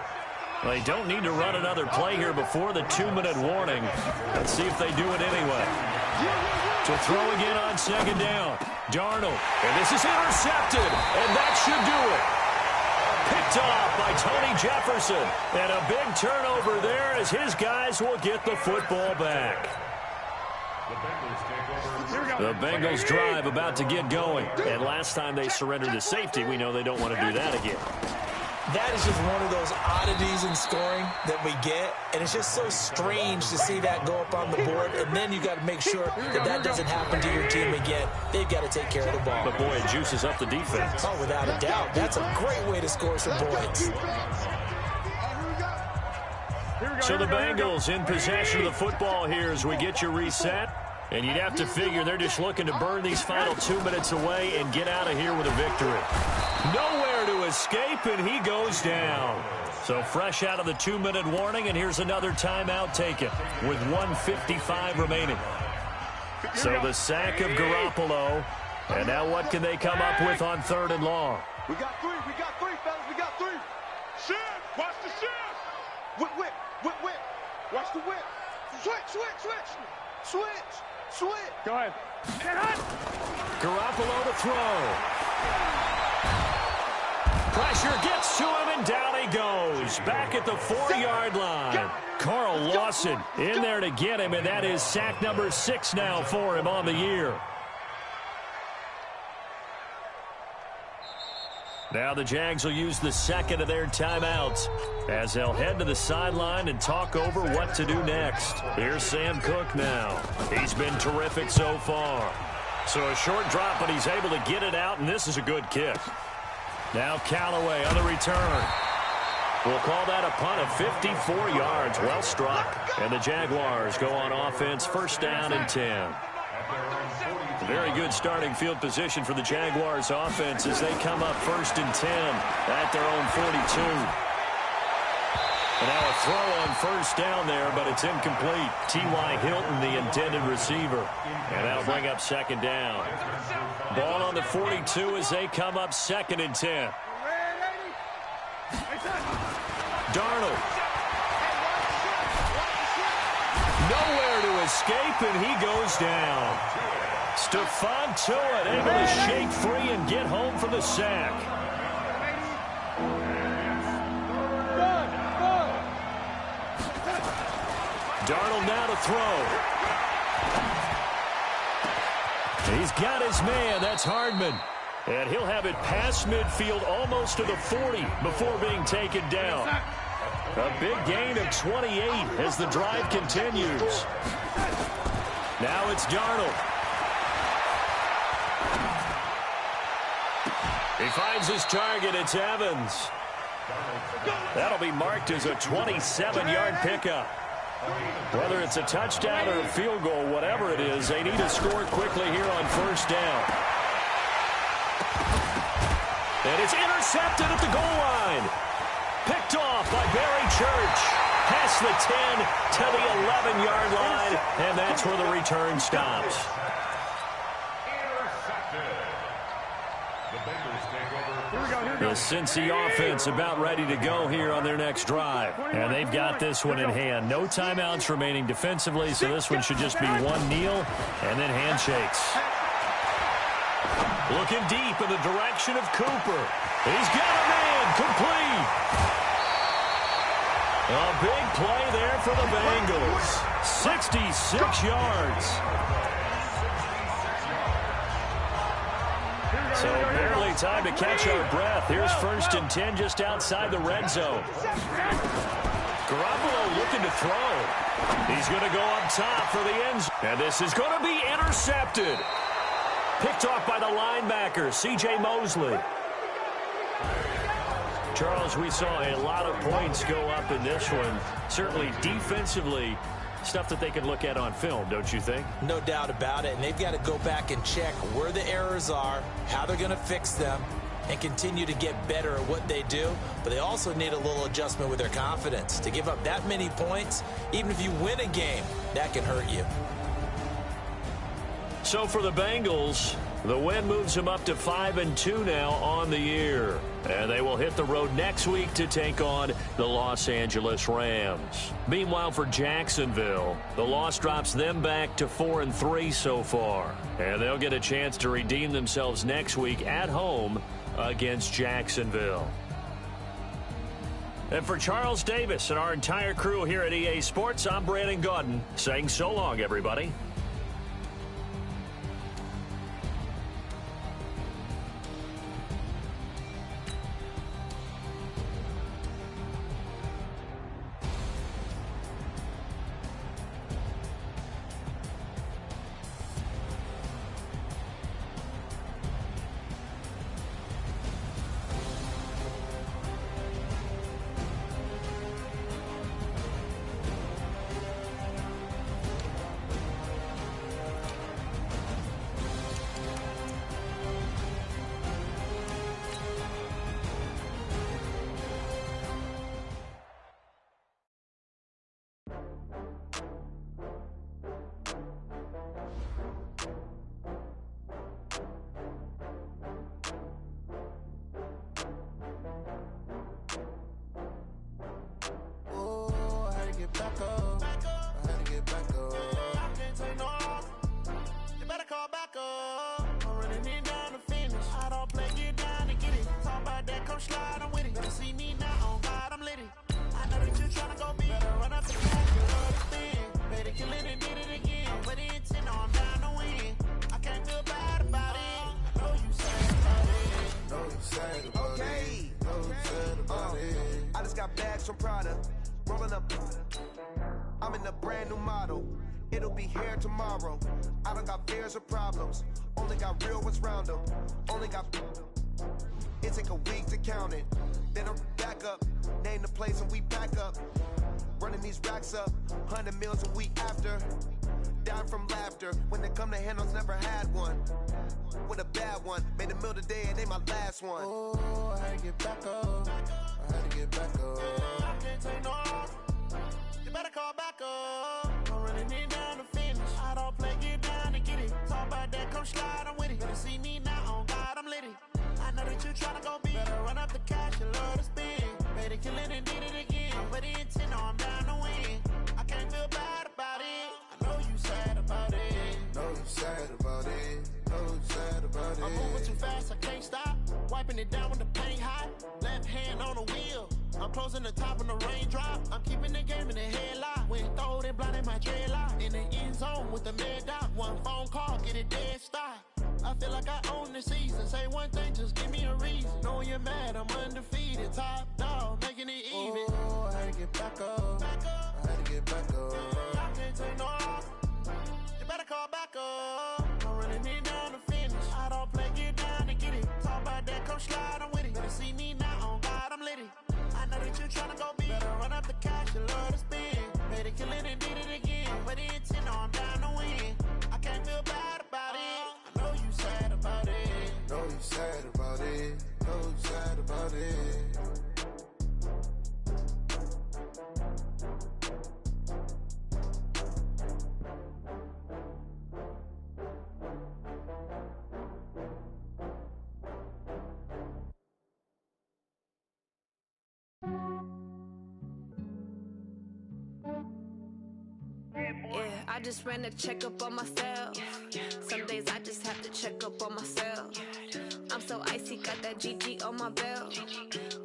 They don't need to run another play here before the 2-minute warning. Let's see if they do it anyway. To throw again on second down. Darnold. And this is intercepted. And that should do it. Picked off by Tony Jefferson. And a big turnover there as his guys will get the football back. The Bengals drive about to get going. And last time they surrendered to safety, we know they don't want to do that again. That is just one of those oddities in scoring that we get, and it's just so strange to see that go up on the board, and then you got to make sure that that doesn't happen to your team again. They've got to take care of the ball. But, boy, it juices up the defense. Oh, without a doubt. That's a great way to score some points. So the Bengals in possession of the football here as we get you reset. And you'd have to figure they're just looking to burn these final 2 minutes away and get out of here with a victory. Nowhere to escape, and he goes down. So fresh out of the 2-minute warning, and here's another timeout taken with 1:55 remaining. So the sack of Garoppolo. And now what can they come up with on 3rd and long? We got three, fellas, we got 3. Shift, watch the shift. Whip. Watch the whip. Switch. Go ahead. Garoppolo to throw. Pressure gets to him, and down he goes. Back at the 4-yard line. Carl Lawson in there to get him, and that is sack number 6 now for him on the year. Now the Jags will use the second of their timeouts as they'll head to the sideline and talk over what to do next. Here's Sam Cook now. He's been terrific so far. So a short drop, but he's able to get it out, and this is a good kick. Now Callaway on the return. We'll call that a punt of 54 yards. Well struck. And the Jaguars go on offense, first down and 10. Very good starting field position for the Jaguars offense as they come up first and 10 at their own 42. And now a throw on first down there, but it's incomplete. T.Y. Hilton, the intended receiver. And that'll bring up second down. Ball on the 42 as they come up second and 10. Darnold. Nowhere to escape, and he goes down. Stephon Tuitt able to shake free and get home for the sack. Darnold now to throw. He's got his man. That's Hardman. And he'll have it past midfield almost to the 40 before being taken down. A big gain of 28 as the drive continues. Now it's Darnold. He finds his target. It's Evans. That'll be marked as a 27-yard pickup. Whether it's a touchdown or a field goal, whatever it is, they need to score quickly here on first down. And it's intercepted at the goal line. Picked off by Barry Church. Past the 10 to the 11-yard line, and that's where the return stops. The Cincy offense about ready to go here on their next drive. And they've got this one in hand. No timeouts remaining defensively, so this one should just be one kneel and then handshakes. Looking deep in the direction of Cooper. He's got a man complete. A big play there for the Bengals. 66 yards. So barely time to catch our breath. Here's first and 10 just outside the red zone. Garoppolo looking to throw. He's going to go up top for the end zone. And this is going to be intercepted. Picked off by the linebacker, C.J. Mosley. Charles, we saw a lot of points go up in this one. Certainly defensively, Stuff that they can look at on film, don't you think? No doubt about it. And they've got to go back and check where the errors are, how they're going to fix them, and continue to get better at what they do. But they also need a little adjustment with their confidence. To give up that many points, even if you win a game, that can hurt you. So for the Bengals, the win moves them up to 5-2 now on the year. And they will hit the road next week to take on the Los Angeles Rams. Meanwhile, for Jacksonville, the loss drops them back to 4-3 so far. And they'll get a chance to redeem themselves next week at home against Jacksonville. And for Charles Davis and our entire crew here at EA Sports, I'm Brandon Gaudin saying so long, everybody. Some product, rolling up. I'm in a brand new model. It'll be here tomorrow. I don't got fears or problems. Only got real ones round them. Only got. It take a week to count it. Then I'm back up. Name the place and we back up. Running these racks up. 100 meals a week after. Dying from laughter. When they come to handles, never had one. With a bad one. Made a meal today and they my last one. Oh, I had to get back up. I had to get back up. I can't take no loss. You better call back up. I'm running it down to finish. I don't play, get down to get it. Talk about that, come slide, I'm with it. Better see me now, on God, I'm litty. I know that you tryna go big. Better run up the cash, you love to spend. Better kill it and did it again. Put the intent on, I'm down to win. I can't feel bad about it. I know you sad about it. Know you sad about it. Know you sad about it. I'm moving too fast, I can't stop. Wiping it down when the paint hot. Left hand on the wheel. I'm closing the top when the raindrop. I'm keeping the game in the headlock. When throwed and blinded my dreadlock. In the end zone with the mad dot. One phone call, get it dead stop. I feel like I own the season. Say one thing, just give me a reason. Knowing you're mad, I'm undefeated. Top dog, making it even. Oh, I had to get back up. I had to get back up. I can't take no loss. You better call back up. I'm running it down to finish. I don't play, get down to get it. Talk about that, come slide, I'm with it. Better see me now, on God, I'm litty. I know that you tryna go big. Better run up the cash, you love to spend. Better kill it and did it again. But the intent, I'm down to win. I can't feel bad about it. I know you sad about it. Know you sad about it. Know you sad about it. Yeah, I just ran a checkup on myself. Some days I just have to check up on myself. I'm so icy, got that GG on my belt.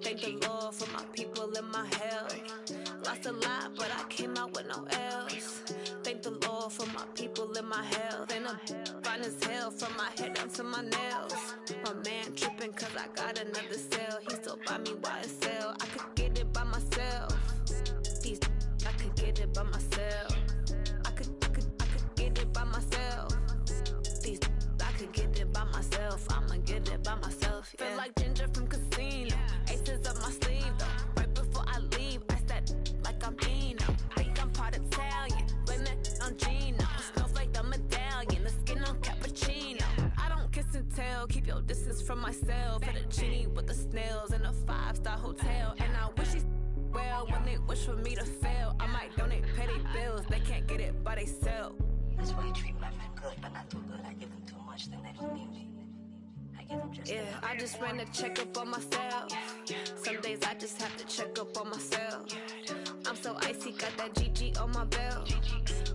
Thank the Lord for my people and my health. Lost a lot, but I came out with no else. Thank the Lord for my people and my health. And I'm fine as hell from my head down to my nails. My man tripping cause I got another cell. He still buy me YSL. I could get it by myself. I could get it by myself. I could get it by myself. I could get it by myself. I'ma get it by myself. Yeah. Feel like Ginger from Casino. Aces up my sleeve though. Right before I leave, I said like I'm Dino. Think I'm part Italian. Blame myself at a genie with the snails in a 5-star hotel. And I wish these well when they wish for me to fail. I might donate petty bills, they can't get it by themselves. That's why you treat women good, but not too good. I give them too much, then they don't need me. I give them just enough. I just ran a checkup on myself. Some days I just have to check up on myself. I'm so icy, got that GG on my belt.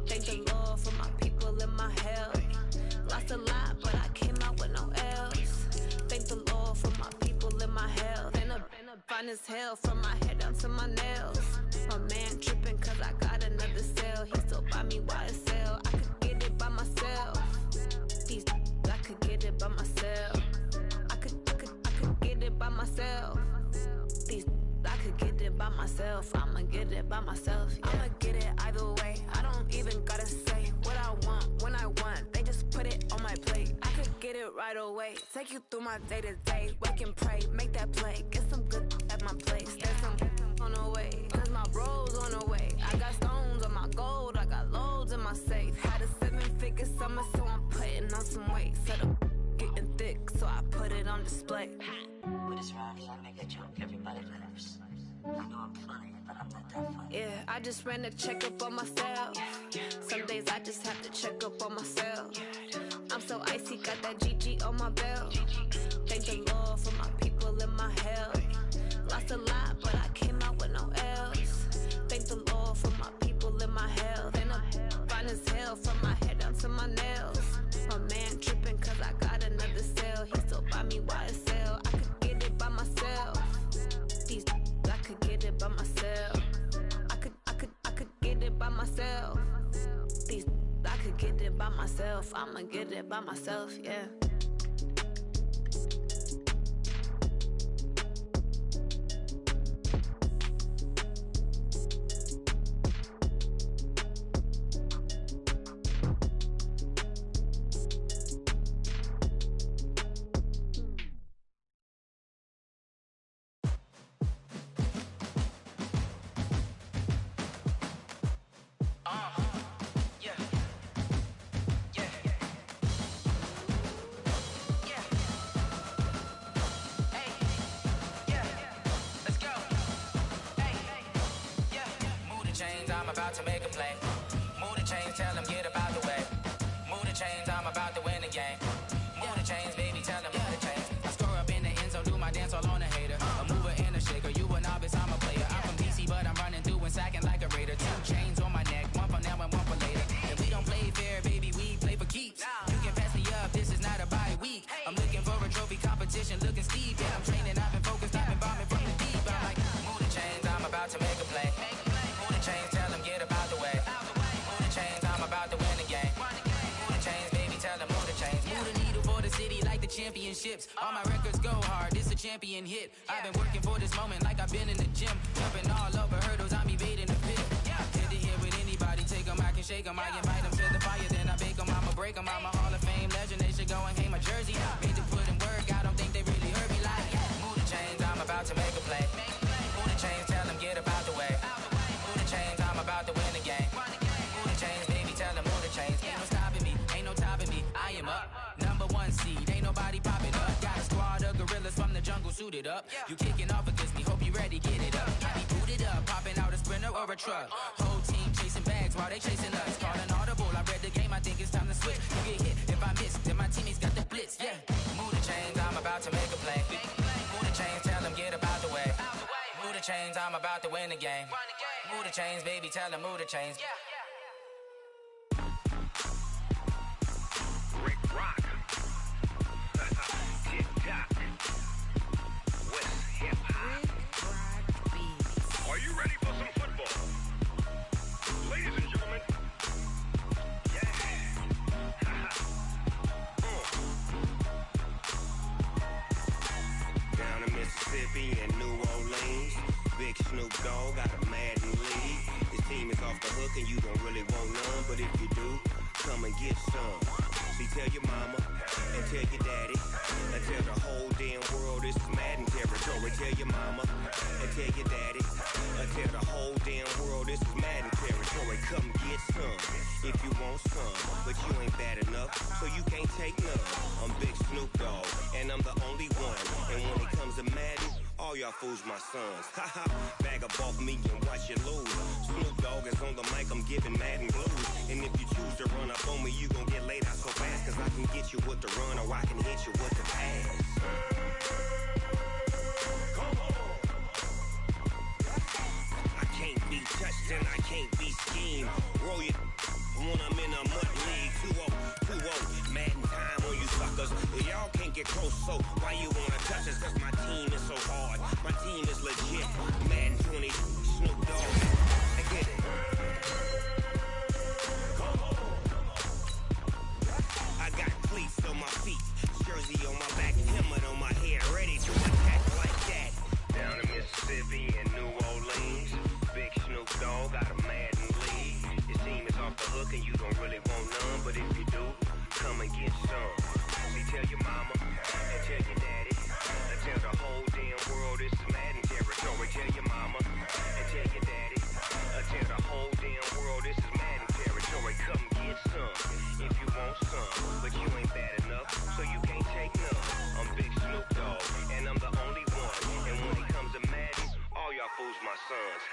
Thank the Lord for my people in my health. Lost a lot, but I came out with no else. Thank the Lord for my people in my health. And a fine as hell from my head down to my nails. My man tripping cause I got another cell. He still buy me YSL. I could get it by myself. These I could get it by myself. I could get it by myself. These I could get it by myself. I'ma get it by myself. Yeah. I'ma get it either way. I don't even gotta say what I want when I want. They just put it on my plate. I could get it right away. Take you through my day to day. Wake and pray, make that play. Get some good at my place. There's some on the way. Cause my bro's on the way. I got stones on my gold. I got loads in my safe. Had a 7-figure summer, so I'm putting on some weight. Set up getting thick, so I put it on display. With this rhyme, I make a joke, everybody laughs. I know I'm funny, but I'm not that funny. Yeah, I just ran a checkup on myself. Some days I just have to check up on myself. I'm so icy, got that GG on my belt. Thank the Lord for my people in my health. Lost a lot, but I came out with no else. Thank the Lord for my people in my health. And I'm fine as hell from my head down to my nails. My man tripping cause I got another cell. He still buy me YSL. I could get it by myself. These I could get it by myself. I could get it by myself. These I could get it by myself. I'ma get it by myself, yeah. I'm about to make a play. Move the chains, tell them get up out the way. Move the chains, I'm about to win the game. Move the chains, baby, tell them move the chains. I score up in the end zone, do my dance all on a hater. A mover and a shaker, you a novice, I'm a player. I'm from DC, but I'm running through and sacking like a raider. 2 chains on my neck, one for now and one for later. And we don't play fair, baby, we play for keeps. You can pass me up, this is not a bye week. I'm looking for a trophy competition, looking steep. Yeah, I'm training, I've been focused, I've been bombing from the deep. I'm like, move the chains, I'm about to make a play. Move the chains, tell them get up out the way. Move the chains, I'm about to win the game. Move the chains, baby, tell them move the chains. Move the needle for the city like the championships. All my records go hard, this a champion hit. I've been working for this moment like I've been in the gym. Jumping all over hurdles, I'm evading the pit. Head to head with anybody, take them, I can shake them. I invite them to the fire, then I bake them. I'ma break them. I'm a Hall of Fame legend, they should go and hang my jersey. Made to put in work, I don't think they really heard me like. Move the chains, I'm about to make a play. Move the chains, tell them get up out the way. Move the chains, I'm about to win the game. Move the chains, baby, tell them move the chains. Ain't no stopping me, ain't no topping me. I am up, number 1 seed, ain't nobody popping up. Got a squad of gorillas from the jungle suited up. You kicking off against me, hope you ready, get it up. I be booted up, popping out a sprinter or a truck. Whole team chasing bags while they chasing us. Calling audible, I read the game, I think it's time to switch. You get hit, if I miss, then my teammates got the blitz, yeah. Move the chains, I'm about to make a play. Move the chains, tell them get up out the way. Move the chains, I'm about to win the game. Move the chains, baby, tell them move the chains. Rick Rock. Tick-tock. West hip-hop. Are you ready for some football? Ladies and gentlemen. Yeah. Down in Mississippi and New Orleans, Big Snoop Dogg got a Madden league. His team is off the hook and you don't really want none, but if you do, come and get some. See, tell your mama and tell your daddy and tell the whole damn world this is Madden territory. Tell your mama and tell your daddy and tell the whole damn world this is Madden territory. Come get some if you want some, but you ain't bad enough, so you can't take none. I'm Big Snoop Dogg, and I'm the only one. And when it comes to Madden, all y'all fools my sons. Haha, bag up off me and watch you lose. Snoop Dogg is on the mic, I'm giving Madden blues. And if you choose to run up on me, you gon' get laid out so fast, cause I can get you with the run or I can hit you with the pass. I can't be touched and I can't be schemed. Roll it when I'm in a mud league. 2-0, Madden time on you suckers. Y'all can't get close, so why you wanna touch us? Cause my team is so hard, my team is legit. Madden 20, Snoop Dogg, I get it. I got cleats on my feet, jersey on my back, helmet on my head, ready to attack like that. Down in Mississippi and New Orleans, Big Snoop Dogg got a Madden league. Your team is off the hook and you don't really want none, but if you do, come and get some. See, tell your mama and tell your daddy, and tell the whole damn world this is Madden territory. Tell your mama and tell your daddy, and tell the whole damn world this is Madden territory. Come get some if you want some, but you ain't bad enough, so you can't take none. I'm Big Snoop Dogg, and I'm the only one. And when it comes to Madden, all y'all fools my sons.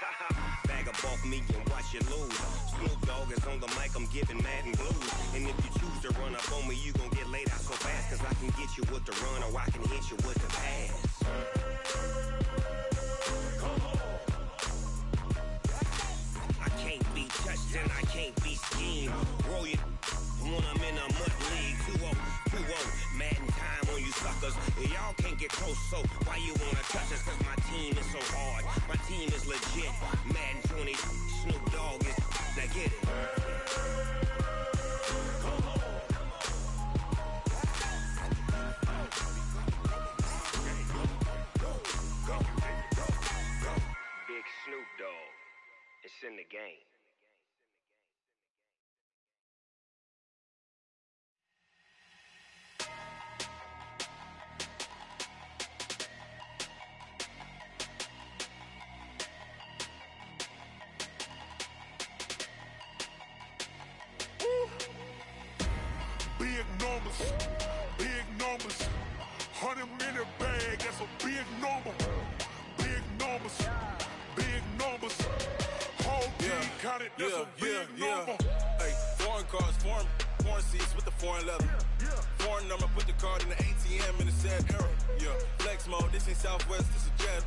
Bag up off me and watch you lose. Snoop Dogg is on the mic, I'm giving Madden blues. And if you choose to run up on me, you gon' get laid out so fast, cause I can get you with the run or I can hit you with the pass. I can't be touched and I can't be schemed. Roll it when I'm in a mud league. 2-0, Madden time on you suckers. Y'all can't get close, so why you wanna touch us? Cause my team is so hard, my team is legit. Madden 20, Snoop Dogg is, now get it. Big Snoop Dogg, it's in the game. Big numbers, 100-minute bag, that's a big number. Big numbers, whole team counted, that's a big number. Hey, foreign cars, foreign seats with the foreign leather. Foreign number, put the card in the ATM in the sad era. Yeah, flex mode, this ain't Southwest, this is Jet.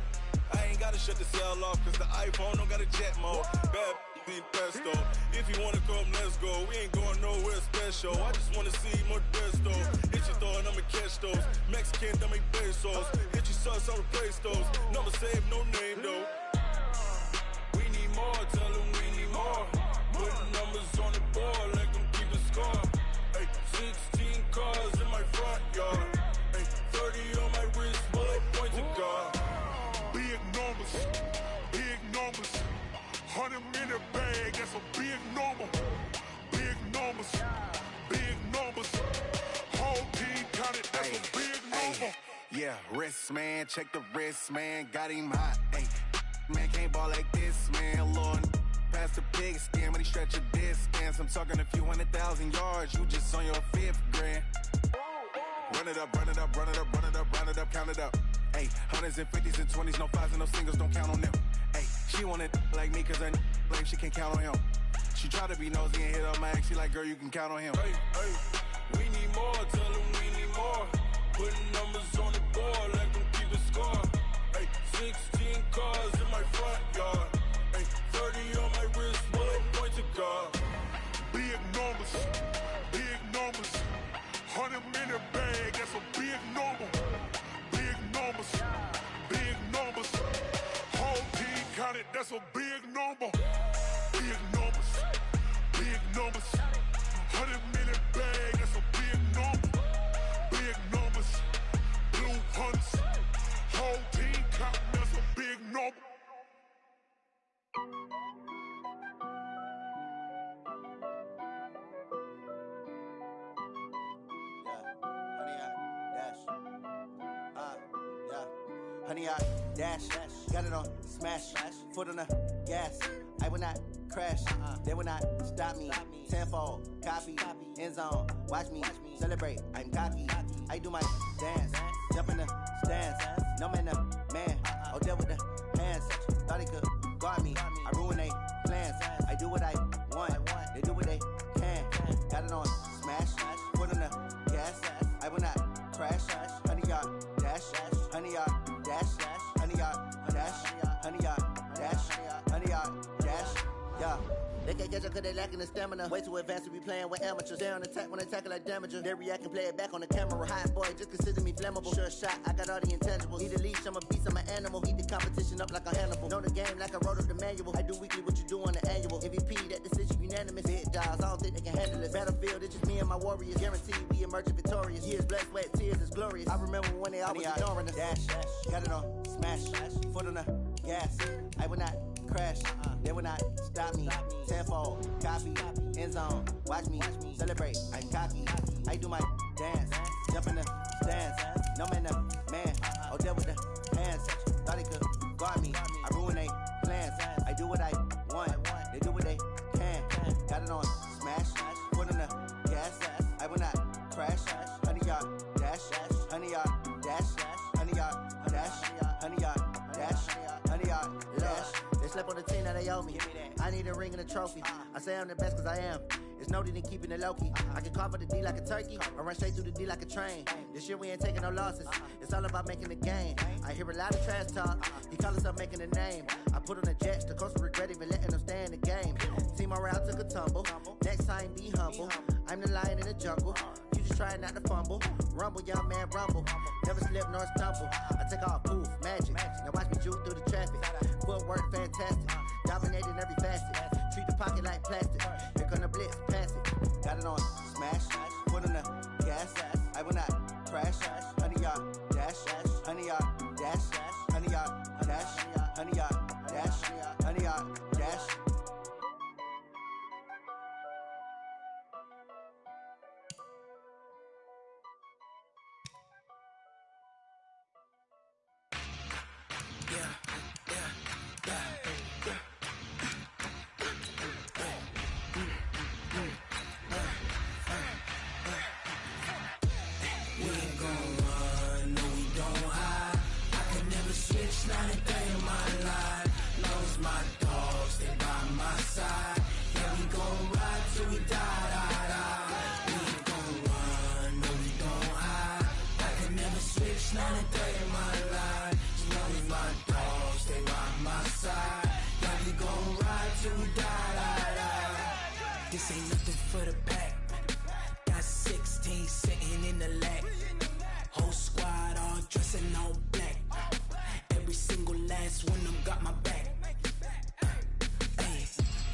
I ain't gotta shut the cell off, cause the iPhone don't got a jet mode. Bad need pesto. If you wanna come, let's go. We ain't going nowhere special. I just wanna see more desto. Hit your throw and I'ma catch those. Mexican, don't make pesos. Hit your sauce, I'll replace those. Number save, no name though. We need more, tell them we need more. Put numbers on the board, let them keep the score. Hey, 16 cars in my front yard. Hey, 30 on my wrist, bullet point to God. Big numbers, 100-minute bag, that's a big number. Big numbers, whole team counted, that's a big number. Yeah, wrist man, check the wrist man, got him hot. Ay, man can't ball like this, man. Lord, past the pig skin when he stretch a distance. I'm talking a few 100,000 yards, you just on your 5th grand. Run it up, count it up. Ay, hundreds and 50s and 20s, no 5s and no singles, don't count on them. Ay, she want it like me, cause her like she can't count on him. She try to be nosy and hit up my ex, she like, girl, you can count on him. Hey, we need more, tell them we need more. Putting numbers on the board, let them keep the score. Hey, 16 cars in my front yard. Hey, 30 on my wrist, bullet point to God. Big numbers, 100-minute bag, that's a big number. Big numbers, whole team counted, that's a big number. Big numbers, 100-minute bag, that's a big number. Big numbers, blue hunts, whole team counting, that's a big number. Honey, I dash. Got it on smash. Foot on the gas. I will not crash. They will not stop me. Tenfold, copy, end zone. Watch me celebrate. I'm cocky. I do my dance. Jump in the stands. No man, man. Oh, there with the hands. Thought he could guard me. I ruin they plans. I do what I want. They do what they can. Got it on smash. Foot on the gas. I will not crash. 100-yard dash. 100-yard dash. 100-yard dash. 100-yard dash. 100-yard dash. Yeah. They can't catch up cause they lacking the stamina. Way too advanced to be playing with amateurs. They on attack when they tackle like damager. They react and play it back on the camera. Hot boy, just consider me flammable. Sure shot, I got all the intangibles. Need a leash, I'm a beast, I'm an animal. Eat the competition up like a Hannibal. Know the game like I wrote up the manual. I do weekly what you do on the annual. MVP, that decision unanimous. Big dogs, I don't think they can handle it. Battlefield, it's just me and my warriors. Guaranteed we emerge victorious. Years, blood, sweat, tears, it's glorious. I remember when they always ignoring us. Dash, got it on smash. Foot on the gas. I will not crash. They will not stop me. Tenfold, copy, end zone. Watch me celebrate. I'm cocky. I do my dance. Jump in the stands. No man, man. Oh, there with the hands. Thought he could guard me. I ruin they plans. I do what I want. They do what they can. Got it on smash. Foot on the gas. I will not crash. 100-yard dash. 100-yard dash. 100-yard dash. 100-yard dash. 100-yard dash. They slept on the team that they owe me. I need a ring and a trophy. I say I'm the best cause I am. It's noted in keeping it low-key. I can carve up the D like a turkey or run straight through the D like a train. This year we ain't taking no losses. It's all about making the game. I hear a lot of trash talk. He call himself making a name. I put on the Jets. The coach will regret even letting them stay in the game. Team morale took a tumble. Next time be humble. I'm the lion in the jungle. You just trying not to fumble. Rumble, young man, rumble. Never slip nor stumble. I take off, poof, magic. Now watch me juke through the traffic. Footwork fantastic. Dominating every facet. Treat the pocket like plastic. Here come the blitz, pass it. Got it on smash. Foot on the gas. I will not crash. 100-yard dash. 100-yard dash. 100-yard dash. 100-yard dash. 100-yard dash. This ain't nothing for the pack. Got 16 sitting in the lap. Whole squad all dressing all black. Every single last one of them got my back. Hey,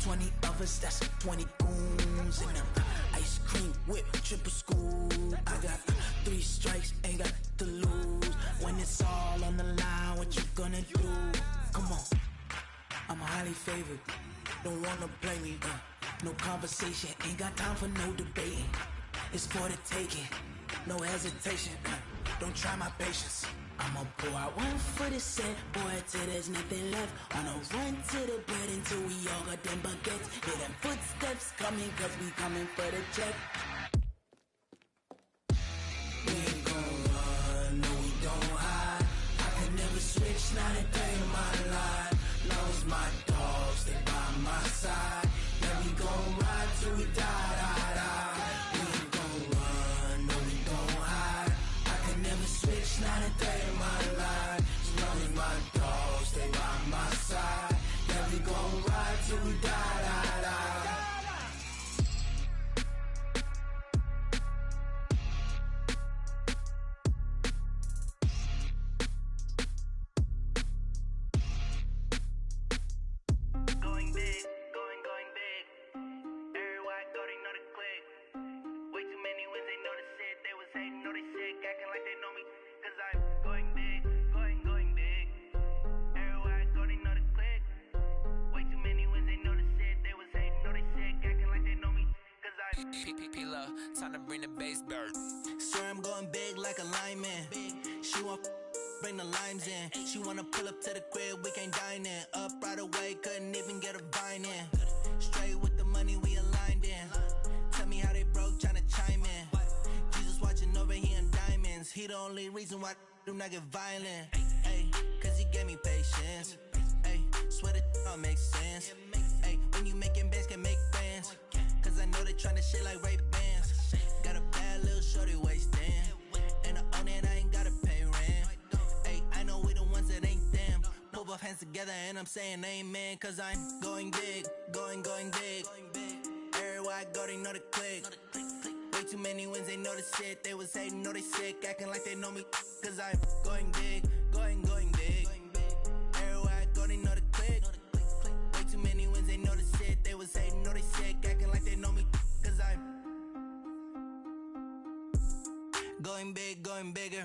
20 of us, that's 20 goons in them. Ice cream whip, triple scoop. I got 3 strikes, ain't got to lose. When it's all on the line, what you gonna do? Come on, I'm highly favored. Don't wanna play me, no conversation, ain't got time for no debating. It's for the taking, no hesitation. Don't try my patience. I'ma pour out one for the set, boy, till there's nothing left. On a run to the bread until we all got them baguettes. Hear them footsteps coming, cause we coming for the check. We ain't gon' run, no we don't hide. I can never switch, not a day in my life. Long as my dogs stay by my side. Yeah, we gon' ride till we die, die, die. We ain't gon' run, no we don't hide. I can never switch, not a day in my life. As long as my dogs stay by my side. Yeah, we gon' ride till we die, die, die. Going big, going big. Everywhere I go, they know the click. Way too many wins, they know the shit. They was hating, know they sick, acting like they know me. Cause I'm going big, going big. Everywhere I go, they know the click. Way too many wins, they know the shit. They was hating, know they sick, acting like they know me. Cause I'm P-P-P-Lo, time to bring the bass dirt. Swear I'm going big like a lineman. She want bring the limes in. She wanna pull up to the crib, we can't dine in. Up right away, couldn't even get a vine in. Straight with the money, we aligned in. Tell me how they broke, tryna chime in. Jesus watching over, he in diamonds. He the only reason why I do not get violent. Ay, cause he gave me patience. Ay, swear that all makes sense. Ay, when you making bands, can make friends. Cause I know they tryna shit like Ray-Bans. Got a bad little shorty wasting. And I own it, I ain't gotta pay rent. Ay, I know we the ones that ain't them. Pull both hands together and I'm saying amen. Cause I'm going big, going big. Everywhere I go, they know the click. Way too many wins, they know the shit. They was hating, know they sick, acting like they know me. Cause I'm going big, going big. Everywhere I go, they know the click. Way too many wins, they know the shit. They was hating, know they sick, acting like they know me. Cause I'm going big, going bigger.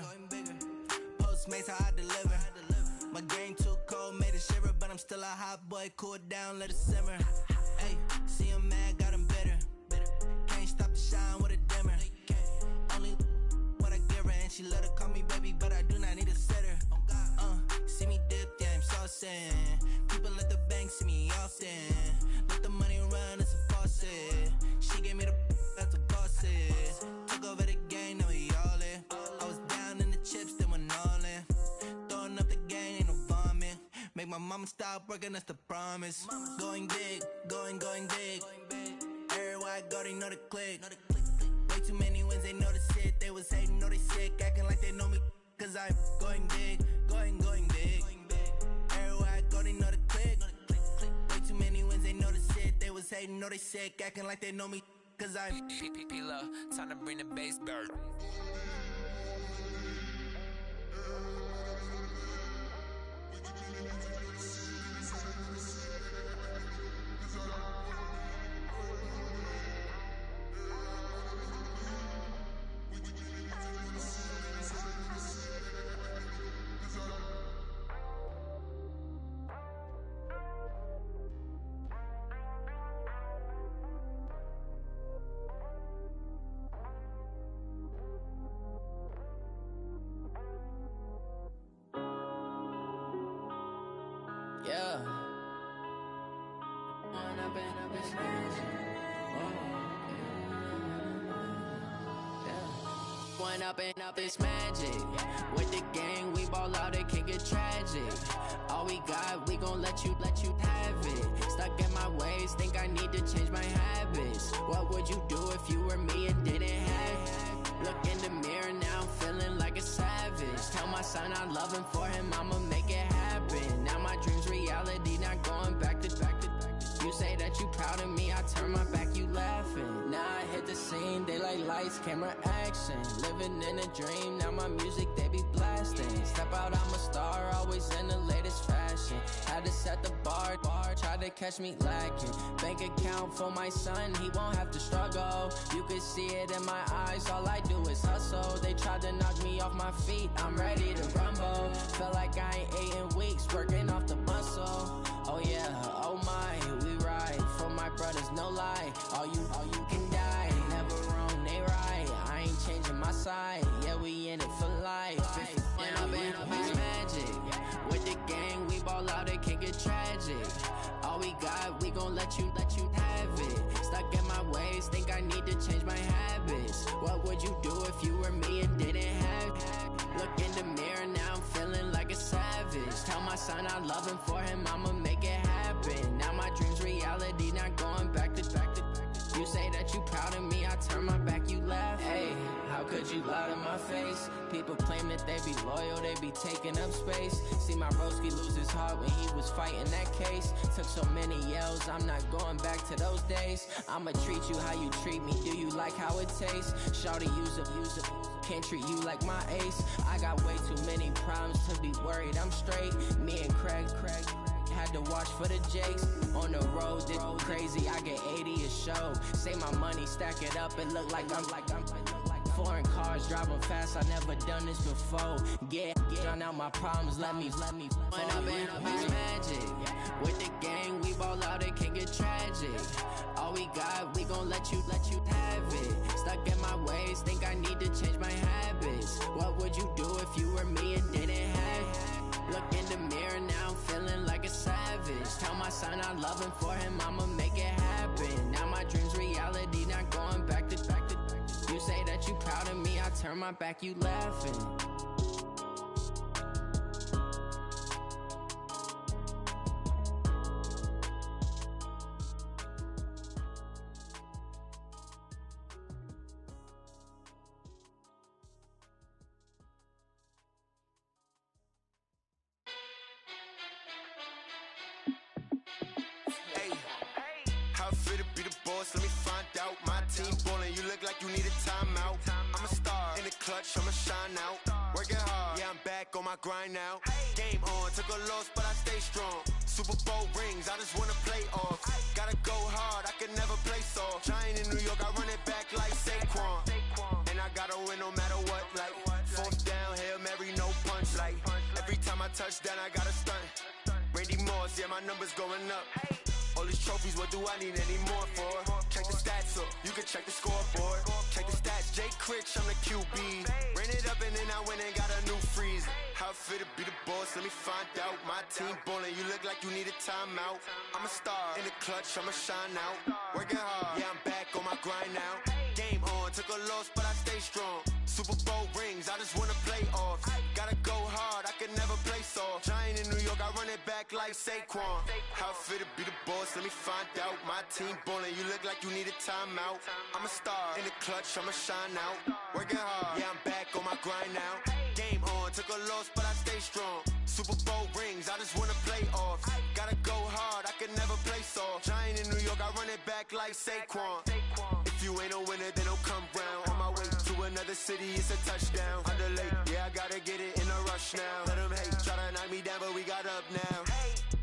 Postmates, how I deliver. My game too cold, made it shiver. But I'm still a hot boy, cool it down, let it simmer. Hey, see him mad, got him bitter. Can't stop the shine with a dimmer. Only what I give her, and she let her call me baby, but I do not need a sitter. See me dip, yeah, I'm saucing. People at the bank see me often. Let the money run, it's a faucet. She gave me the that's a boss is. Took over the game, now we all in. I was down in the chips, then went all in. Throwing up the game, ain't no vomit. Make my mama stop working, that's the promise. Going big, going big. Everywhere I go, they know the click. Way too many wins, they know the shit. They was hating, know they sick, acting like they know me. Cause I'm going big, going big. Everywhere I go, they know the click. Way too many wins, they know the shit. They was hating, know they sick, acting like they know me. Cause I'm P-P-P-Love, time to bring the bass bird. Yeah. One up and up is magic. With the gang, we ball out, it can get tragic. All we got, we gon' let you have it. Stuck in my ways, think I need to change my habits. What would you do if you were me and didn't have it? Look in the mirror now, I'm feeling like a savage. Tell my son I love him, for him I'ma make it happen. Now my dream's reality, not going back to. You say that you proud of me, I turn my back, you laughing. Now I hit the scene, they like lights, camera, action. Living in a dream, now my music, they be blasting. Step out, I'm a star, always in the latest fashion. Had to set the bar, tried to catch me lacking. Bank account for my son, he won't have to struggle. You can see it in my eyes, all I do is hustle. They tried to knock me off my feet, I'm ready to rumble. Felt like I ain't ate in weeks, working off the muscle. Oh yeah, oh my, we ride for my brothers, no lie. All you can die, never wrong, they right. I ain't changing my side, yeah, we in it for life. When up is magic. With the gang, we ball out, it can get tragic. All we got, we gon' let you have it. Stuck in my ways, think I need to change my habits. What would you do if you were me and didn't have it? Look in the mirror, now I'm feeling like a savage. Tell my son I love him, for him I'ma make it happen. Now my dream's reality, not going back to. You say that you proud of me, I turn my back, you laugh. Hey, how could you lie to my face? People claim that they be loyal, they be taking up space. See my broski lose his heart when he was fighting that case. Took so many yells, I'm not going back to those days. I'ma treat you how you treat me, do you like how it tastes? Shawty, use it, can't treat you like my ace. I got way too many problems to be worried, I'm straight. Me and Craig had to watch for the Jakes. On the road, this crazy, I get 80 a show. Say my money, stack it up, it look like I'm foreign cars, driving fast, I never done this before. Drown out my problems, let me When up is magic. With the gang, we ball out, it can get tragic. All we got, we gon' let you have it. Stuck in my ways, think I need to change my habits. What would you do if you were me and didn't have it? Look in the mirror, now I'm feeling like a savage. Tell my son I love him, for him I'ma make it happen. Now my dream's reality, not going back to. You say that you proud of me, I turn my back, you laughing. How fit to be the boss? Let me find out. My team ballin', you look like you need a timeout. I'm a star in the clutch, I'ma shine out. Working hard, yeah, I'm back on my grind now. Game on, took a loss, but I stay strong. Super Bowl rings, I just wanna play off. Gotta go hard, I can never play soft. Giant in New York, I run it back like Saquon. And I gotta win no matter what, like fourth down, Hail Mary, no punch. Like every time I touch down, I gotta stunt. Randy Moss, yeah, my numbers going up. All these trophies, what do I need any more for? Check the stats up, you can check the scoreboard. Check the stats, Jay Critch, I'm the QB. Ran it up and then I went and got a new freeze. How fit to be the boss, let me find out. My team ballin', you look like you need a timeout. I'm a star in the clutch, I'ma shine out. Working hard, yeah, I'm back on my grind now. Game on, took a loss, but I stay strong. Super Bowl rings, I just wanna play off. Gotta go hard, I can never play soft. Giant in New York, I run it back like Saquon. How fit to be the boss, let me find out. My team ballin', you look like you need a timeout. I'm a star in the clutch, I'ma shine out. Working hard, yeah, I'm back on my grind now. Game on, took a loss, but I stay strong. Super Bowl rings, I just wanna play off. Gotta go hard, I can never play soft. Giant in New York, I run it back like Saquon. If you ain't a winner, then don't come round. On my way to another city, it's a touchdown. Underlay, yeah, I gotta get it in a rush now. Let them hate, try to knock me down, but we got up now.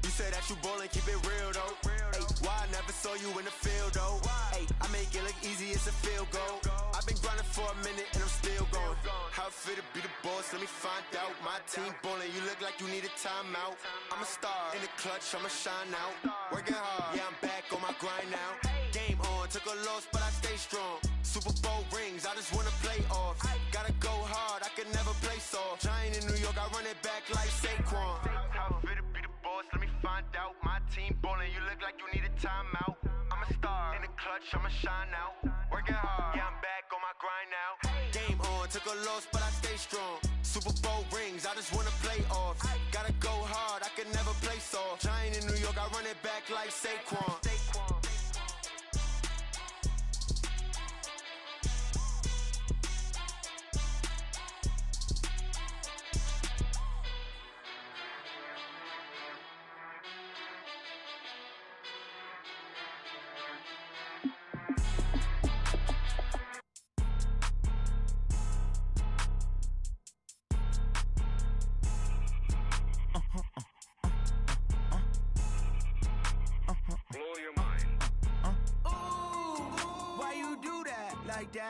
You say that you ballin', keep it real though. Ay, why I never saw you in the field though? Ay, I make it look easy, it's a field goal. I've been grinding for a minute and I'm still going. How fit to be the boss, let me find out. My team ballin', you look like you need a timeout. I'm a star in the clutch, I'ma shine out. Working hard, yeah, I'm back on my grind now. Game on, took a loss, but I stay strong. Super Bowl rings, I just wanna play off. Gotta go hard, I can never play soft. Giant in New York, I run it back like Saquon. How fit to be the boss, let me find out. My team ballin', you look like you need a timeout. I'm a star in the clutch, I'ma shine out. Working hard, yeah, I'm back on my grind now. Game on, took a loss, but I stay strong. Super Bowl rings, I just wanna play off. Gotta go hard, I can never play soft. Giant in New York, I run it back like Saquon.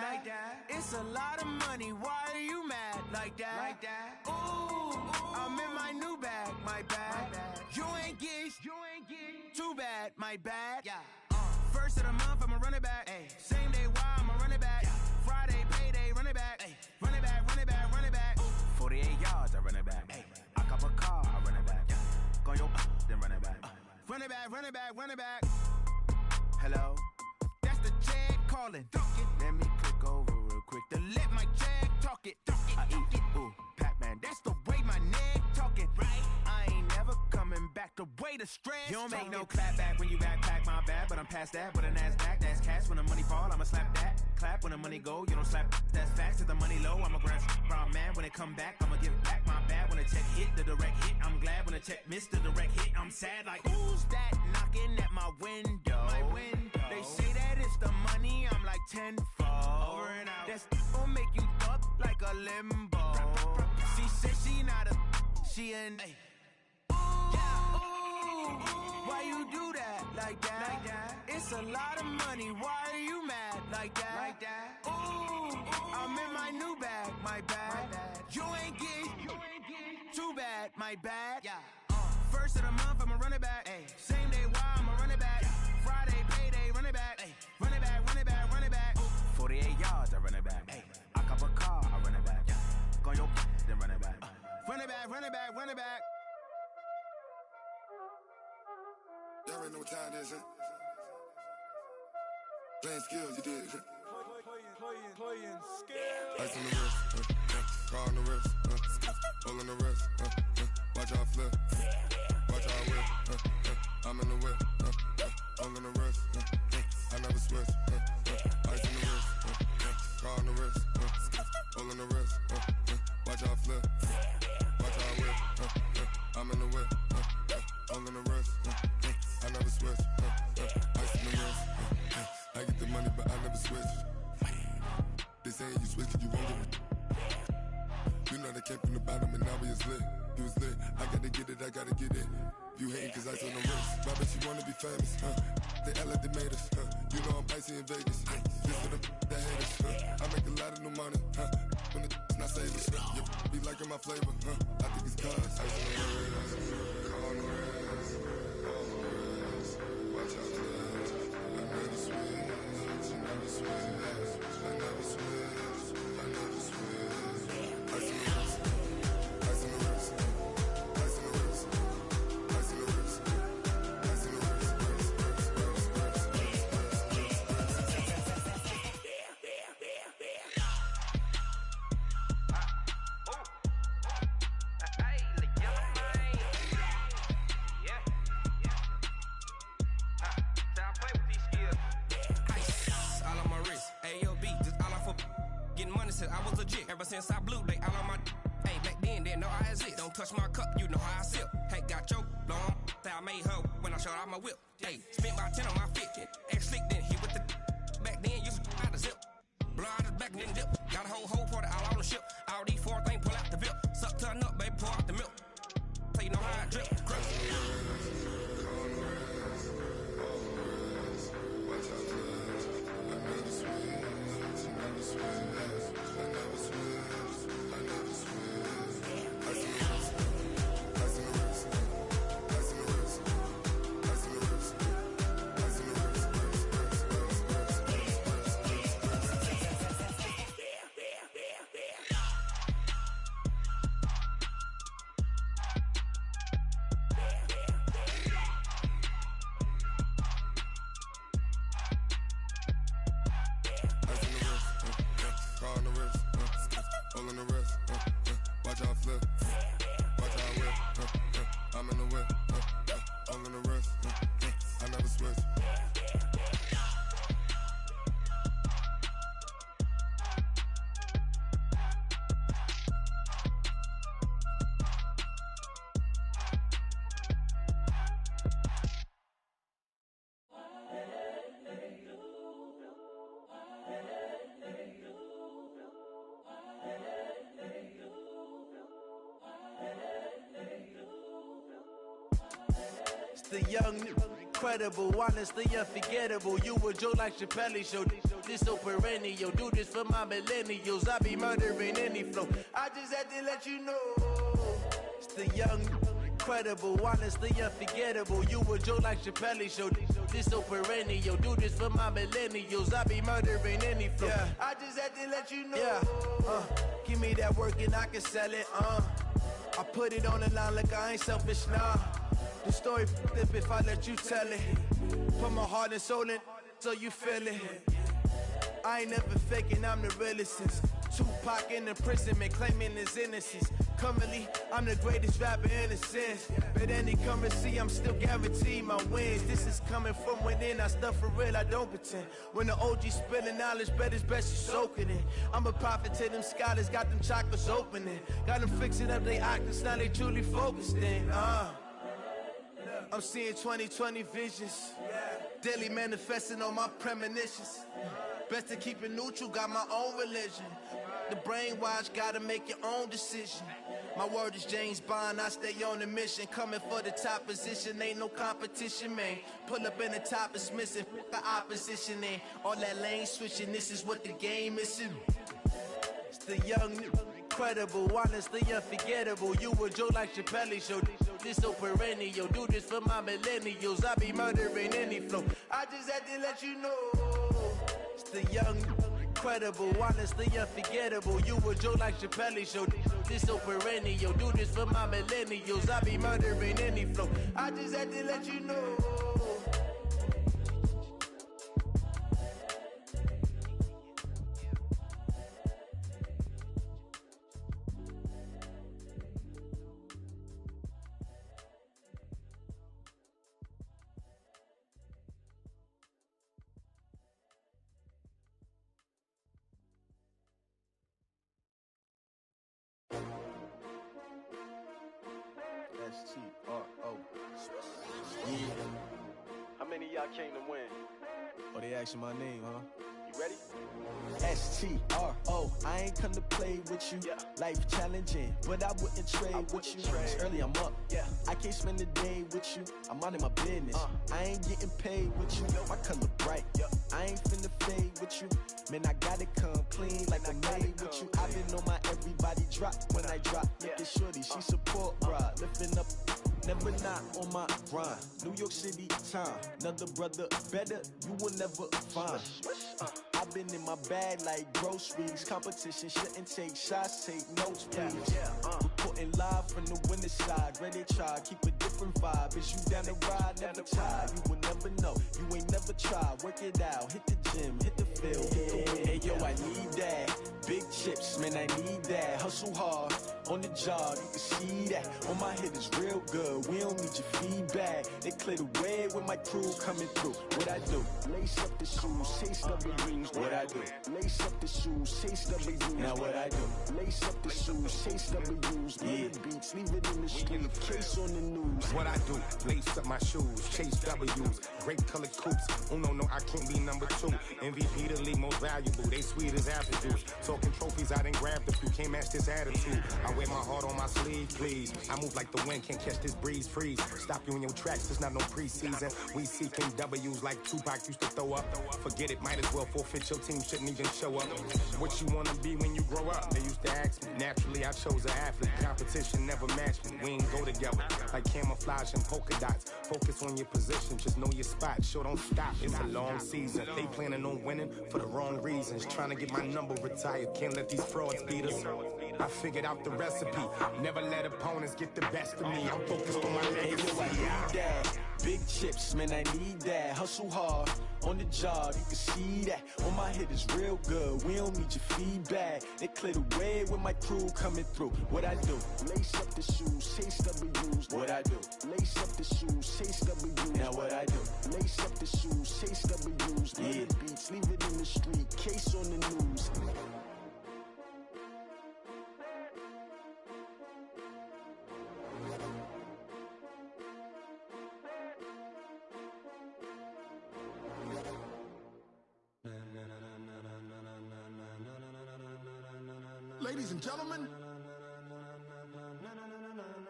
Like that. It's a lot of money. Why are you mad like that? Like that. Ooh, I'm in my new bag. My bad. You ain't get too bad. My bad. Yeah. First of the month, I'ma run it back. Ay. Same day, why I'ma run it back. Yeah. Friday, payday, run it back. Ay. Run it back, run it back, run it back. 48 yards, I run it back. Ay. I cop a car, I run it back. Yeah. Go your then run it back. Run it back, run it back, run it back. Hello? That's the check calling. Let me click over real quick to let my check talk it. I eat, ooh, Pac-Man. That's the way my neck talking. Right? I ain't never coming back. The way the stress. You don't make no clap back when you backpack, my bad. But I'm past that. With a NASDAQ, that's cash. When the money fall, I'ma slap that. Clap when the money go. You don't slap. That's facts. If the money low, I'ma grab brown man. When it come back, I'ma give back my bad. When the check hit, the direct hit. I'm glad when the check missed the direct hit. I'm sad like who's that knocking at my window? My window. They say that it's the money. I'm like tenfold. Over and out. That's gon' make you fuck like a limbo. She said she not a. She an. Ay. Yeah. Ooh, why you do that like that? Like that? It's a lot of money. Why are you mad like that? Like that. Ooh, I'm in my new bag. My bad. You ain't get too bad. My bad. Yeah. First of the month, I'ma run it back. Ay. Same day, why I'ma run it back. Friday, payday, run it back. Ay. Run it back, run it back, run it back. 48 yards, I run it back. Ay. I cop a car, I run it back. Go your then run it back. Run it back, run it back, run it back. Y'all already know what time it is, huh? Playing skills, you did. Playing skills. Ice on the wrist, car on the wrist, hole in the wrist, watch how I flip, watch how I whip, I'm in the whip, hole in the wrist, I never switch, ice on the wrist, car on the wrist, hole in the wrist, watch how I flip, watch how I whip, I'm in the whip, hole in the wrist, I never switch, ice on the wrist, I get the money but I never switch. They saying you switch 'cause you won't get it. You know they came from the bottom and now we is lit. You was lit, I gotta get it, I gotta get it. You hating 'cause ice on the wrist. My bitch, you wanna be famous, They act like they made us, You know I'm icy in Vegas, This for the that hate us, I make a lot of new money, When the not savers, You be liking my flavor, I think it's cause ice on the wrist, car on the wrist, all the wrist. Watch out, flex. I never switch, I never switch. I never switch, I never switch. Ice in the wrist, ice in the wrist, ice in the wrist, ice in the wrist, ice in the wrist, I was legit ever since I blew they all on my hey back then didn't know I exist. Don't touch my cup, you know how I sip. Hey, got your long that I made her when I showed out my whip. Hey, spent about 10 on my fit. Ex slick then hit with the back then used to out the zip. Blow out his back then dip. Got a whole party all on the ship. All these 4 things pull out the VIP. Suck turn up, baby, pour out the milk. So you know how I drip. Crush. The young, incredible, honestly unforgettable. You a Joe like Chappelle show. This so perennial. Do this for my millennials. I be murdering any flow. I just had to let you know. It's the young, incredible, honestly unforgettable. You a Joe like Chappelle show. This so perennial. Do this for my millennials. I be murdering any flow. Yeah. I just had to let you know. Yeah. Give me that work and I can sell it. I put it on the line like I ain't selfish, nah. The story flip if I let you tell it. Put my heart and soul in so you feel it. I ain't never faking, I'm the realest since Tupac in imprisonment, claiming his innocence. Currently, I'm the greatest rapper in a sense. But any currency, I'm still guaranteed my wins. This is coming from within, I stuff for real, I don't pretend. When the OG spilling knowledge, bet it's best you soak it in. I'm a prophet to them scholars, got them chakras opening. Got them fixing up they octaves, now they truly focused in. I'm seeing 2020 visions, daily manifesting on my premonitions. Best to keep it neutral, got my own religion. The brainwash, gotta make your own decision. My word is James Bond, I stay on the mission. Coming for the top position, ain't no competition, man. Pull up in the top is missing, the opposition in. All that lane switching, this is what the game is. It's the young, incredible, honestly unforgettable. You a Joe like Chappelle show. This so perennial. Do this for my millennials. I be murdering any flow. I just had to let you know. It's the young, incredible, honestly unforgettable. You a Joe like Chappelle show. This so perennial. Do this for my millennials. I be murdering any flow. I just had to let you know. S-T-R-O. Yeah. How many of y'all came to win? Oh, they asking my name, huh? You ready? S-T-R-O. I ain't come to play with you. Yeah. Life challenging, but I wouldn't trade with you. It's early, I'm up. Yeah. I can't spend the day with you. I'm minding my business. I ain't getting paid with you. My color bright. I ain't finna fade with you. Man, I gotta come clean like I'm made with you. I've been on my everybody drop when I drop. Look at shorty, she support ride. Lifting up, never not on my grind. New York City time. Another brother better, you will never find. I've been in my bag like groceries. Competition shouldn't take shots, take notes, please. Reporting live from the winning side. Ready to try, keep a different vibe. Is you down the ride, never tired. You will never know, you ain't never tried. Work it out, hit the gym, hit the field, hit the wind. Hey yo, I need that. Big chips, man, I need that. Hustle hard, on the job, you can see that. On my head is real good, we don't need your feedback. They clear the way with my crew coming through. What I do? Lace up the shoes, chase W's. What I do? Lace up the shoes, chase W's. Now what I do? Lace up the shoes, chase W's. Yeah. Beats, leave it in the street, case on the news. What I do? Lace up my shoes, chase W's. Great colored coops. Oh no, I can't be number 2. MVP the league most valuable. They sweet as apple juice. Talking trophies, I didn't grab the few. Can't match this attitude. I wear my heart on my sleeve, please. I move like the wind, can't catch this breeze, freeze. Stop you in your tracks, there's not no preseason. We seeking W's like Tupac used to throw up. Forget it, might as well forfeit. Your team shouldn't even show up. What you wanna be when you grow up? They used to ask me. Naturally, I chose an athlete. Competition never matched me. We ain't go together like camouflage and polka dots. Focus on your position, just know your spot. Sure, don't stop. It's a long season. They planning on winning for the wrong reasons. Trying to get my number retired. Can't let these frauds beat us. I figured out the recipe. Never let opponents get the best of me. I'm focused on my legacy. I need that. Big chips, man, I need that. Hustle hard, on the job, you can see that. On my head is real good, we don't need your feedback. They clear the way with my crew coming through. What I do? Lace up the shoes, chase W's. What I do? Lace up the shoes, chase W's. Now what I do? Lace up the shoes, chase W's. Yeah. Beats, leave it in the street, case on the news. Ladies and gentlemen,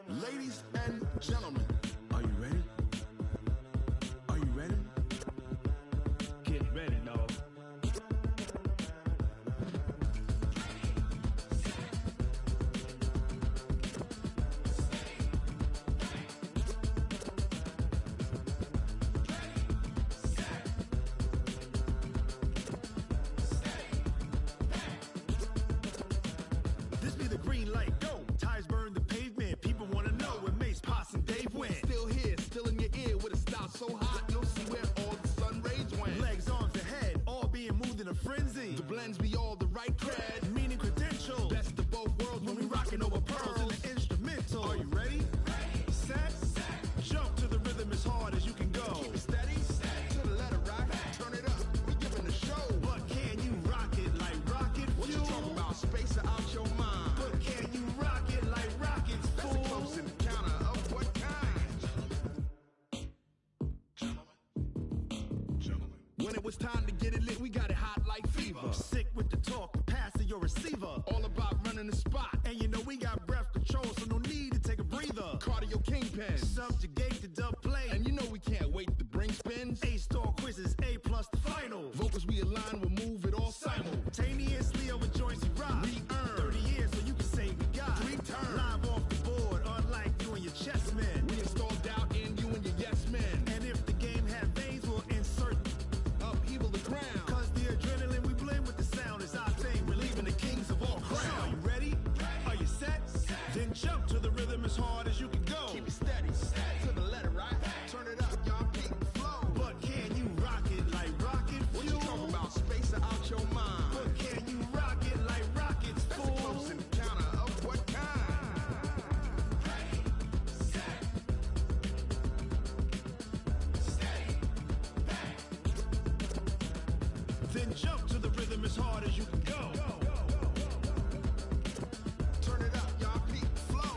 ladies and gentlemen, are you ready? Are you ready? Get ready, dog. So hot, you'll see where all the sun rays went. Legs, arms, ahead, all being moved in a frenzy. The blends be all the right cred, meaning credentials. Best of both worlds when we rockin' over pearls in the instrumental. Are you ready? Ready. Set. Jump to the rhythm as hard as you can go. Keep it steady. To the letter right. Turn it up. We giving the show. But can you rock it like rocket fuel? What you talking about? Space out your mind. But can you rock it like rockets, fool? That's a close encounter of what kind? When it was time to get it lit, we got it hot like fever. Sick with the talk, passing your receiver. All about running the spot. And you know we got breath control, so no need to take a breather. Cardio kingpin, subjugate the dub play. And you know we can't wait to bring spins. A-star quizzes, A+ the final. Vocals we align, we'll move it all simultaneously over joints we rock. We earn 30 years, so you can say we got 3 turns. Live off the board, unlike you and your chess men. We install doubt in you and your yes men. And if the game had veins, we'll insert upheaval the ground. Cause the adrenaline we blend with the sound is our thing. We're leaving the kings of all crowns. Are you ready? Are you set? Then jump to the rhythm as hard as you can go. Keep it steady. To the letter right. Turn it up, y'all peak the flow. But can you rock it like rocket fuel? What you talking about? Space out your mind. But can you rock it like rockets, fool? That's a close encounter of what kind? Ready, set, steady, back. Then jump to the rhythm as hard as you can go. Turn it up, y'all peak the flow.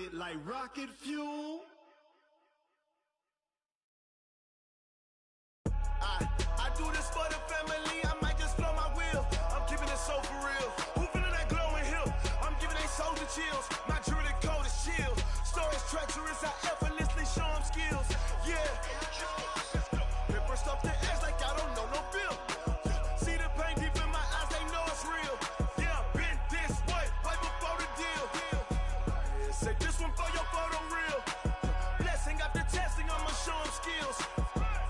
rocket like rocket fuel. I do this for the family, I might just blow my wheel. I'm keeping it so for real. Who feeling that glowing hill? I'm giving they soldier chills. My jewelry code is chill. Stories treacherous, I effortlessly show them skills. Yeah. Paper stuff the edge like I don't know no feel. See the pain deep in my eyes, they know it's real. Yeah, been this way, right before the deal. Say this one for your photo real. Blessing after testing, I'ma show them skills.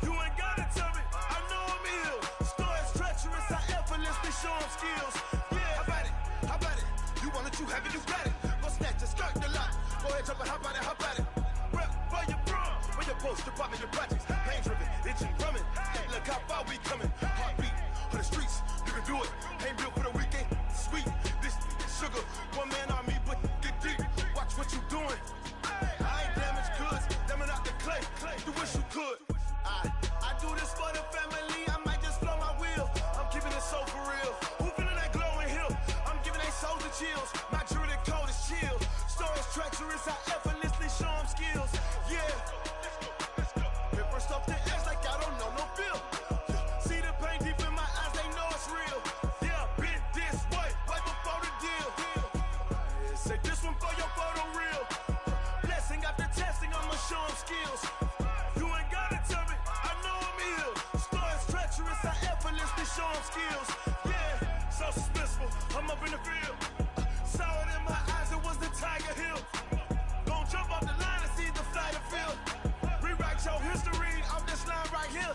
You ain't gotta tell me, I know I'm ill. Stories treacherous, I effortlessly show them skills. Yeah, how about it? How about it? You want it, you have it, you got it. Go snatch it, skirt the lot. Go ahead, jump it, how about it? How about it? Rep for your bro, for your poster, pop your projects. Pain driven, itching, drumming. Look how far we coming. Heartbeat for the streets, you can do it. Ain't built for the weekend. Sweet, this sugar, one man army, but get deep. Watch what you doing. I ain't damaged goods, damn it out the clay. You wish you could. I do this for the family, I might just blow my wheel. I'm keeping it so for real. Who feeling that glowing hill? I'm giving they soldier chills. My jewelry code is chill. Stories treacherous, I effortlessly show them skills. Yeah. Paper stuff the edge like I don't know no feel. See the pain deep in my eyes, they know it's real. Yeah, been this way, right before the deal. Say this one for your photo real. Blessing after testing, I'ma show them skills. You ain't gotta tell me, I know I'm ill. Stories treacherous, I effortlessly show them skills. Yeah, so suspenseful, I'm up in the field. Saw it in my eyes, it was the Tiger Hill. Gon' jump off the line and see the flight of field. Rewrite your history off this line right here.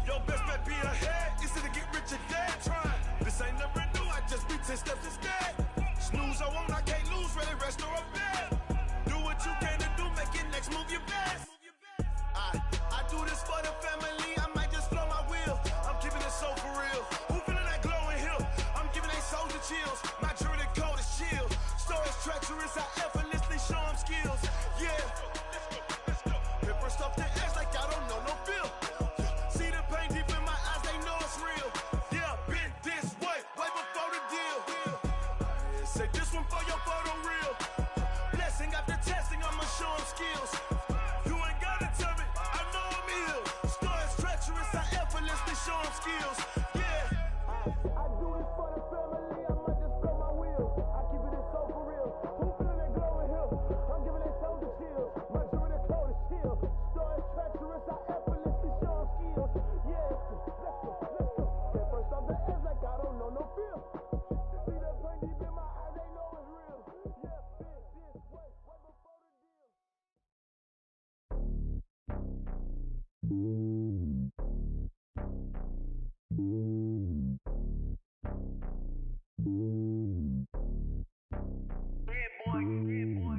Your best bet be ahead, easy to get rich or dead trying. This ain't never new, I just be 10 steps instead. Snooze I won't, I can't lose, ready, rest or a bed. Do what you can to do, make it next move your best. I do this for the family, I might just blow my wheel. I'm keeping it so for real. Who feeling that glowing hill? I'm giving they soldier chills. My jewelry code is chill. Stories treacherous, I effortlessly show them skills. Yeah. Paper stuff the edge like I don't know no feel. See the pain deep in my eyes, they know it's real. Yeah, been this way, right before the deal. Say this one for your photo real. Blessing after testing, I'ma show them skills. You ain't gotta tell me, I know I'm ill. Stories treacherous, I effortlessly show them skills. Yeah. I do this for the family, I might just blow my wheel. I keep it so for real. Who feeling that glowing hill? I'm giving it soldier chills. My jewelry code is chill. Stories treacherous, I effortlessly show them skills. Yeah. Let's go. Get first off the edge like I don't know no feel. See that pain deep in my eyes, they know it's real. Yeah, been this way, right before the deal.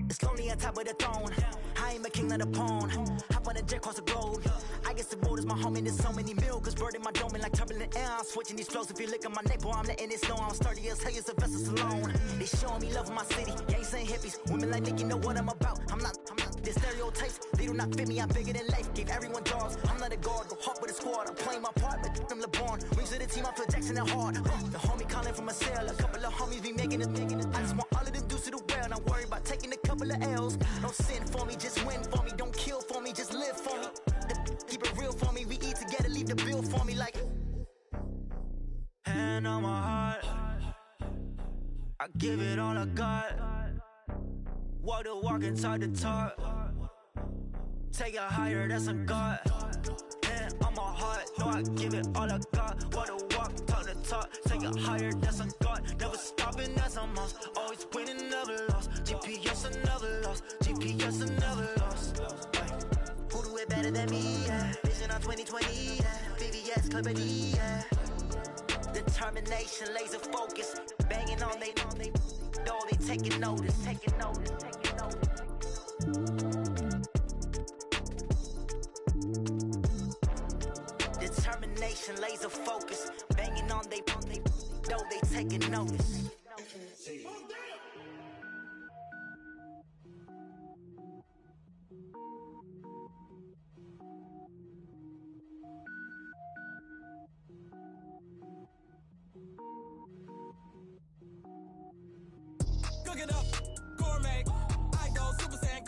It's lonely on top of the throne. I ain't a king of the pawn. Hop on a jet across the globe. I guess the road is my home and there's so many milkers burning my dome like turbulent air. I'm switching these flows. If you look at my neck, boy, I'm letting it snow. I'm sturdy as hell, it's a vessel alone. They showing me love in my city. Gangs ain't hippies. Women like Nicky know what I'm about. I'm not. The stereotypes, they do not fit me. I'm bigger than life. Gave everyone jobs. I'm not a guard. Go hard with a squad. I'm playing my part, but I'm LeBron. Wings of the team, I feel Jackson and hard. The homie calling from a cell. A couple of homies be making it. I just want all of them dudes to the well. Not worry about taking a couple of L's. Don't sin for me, just win for me. Don't kill for me, just live for me. Keep it real for me. We eat together, leave the bill for me like. Hand on my heart, I give it all I got. Walk the walk and talk the talk. Take it higher, that's a God. Hand on my heart, know I give it all I got. Walk the walk, talk the talk. Take it higher, that's a God. Never stopping, that's a must. Always winning, never lost. GPS, I never lost. GPS, I never lost. Who do it better than me? Yeah. Vision on 2020, yeah. VVS, Clippity, yeah. Determination, laser focus. Banging on they door, they taking notice. Determination, laser focus. Banging on they door, they taking notice. Cook it up, gourmet. I go Super Saiyan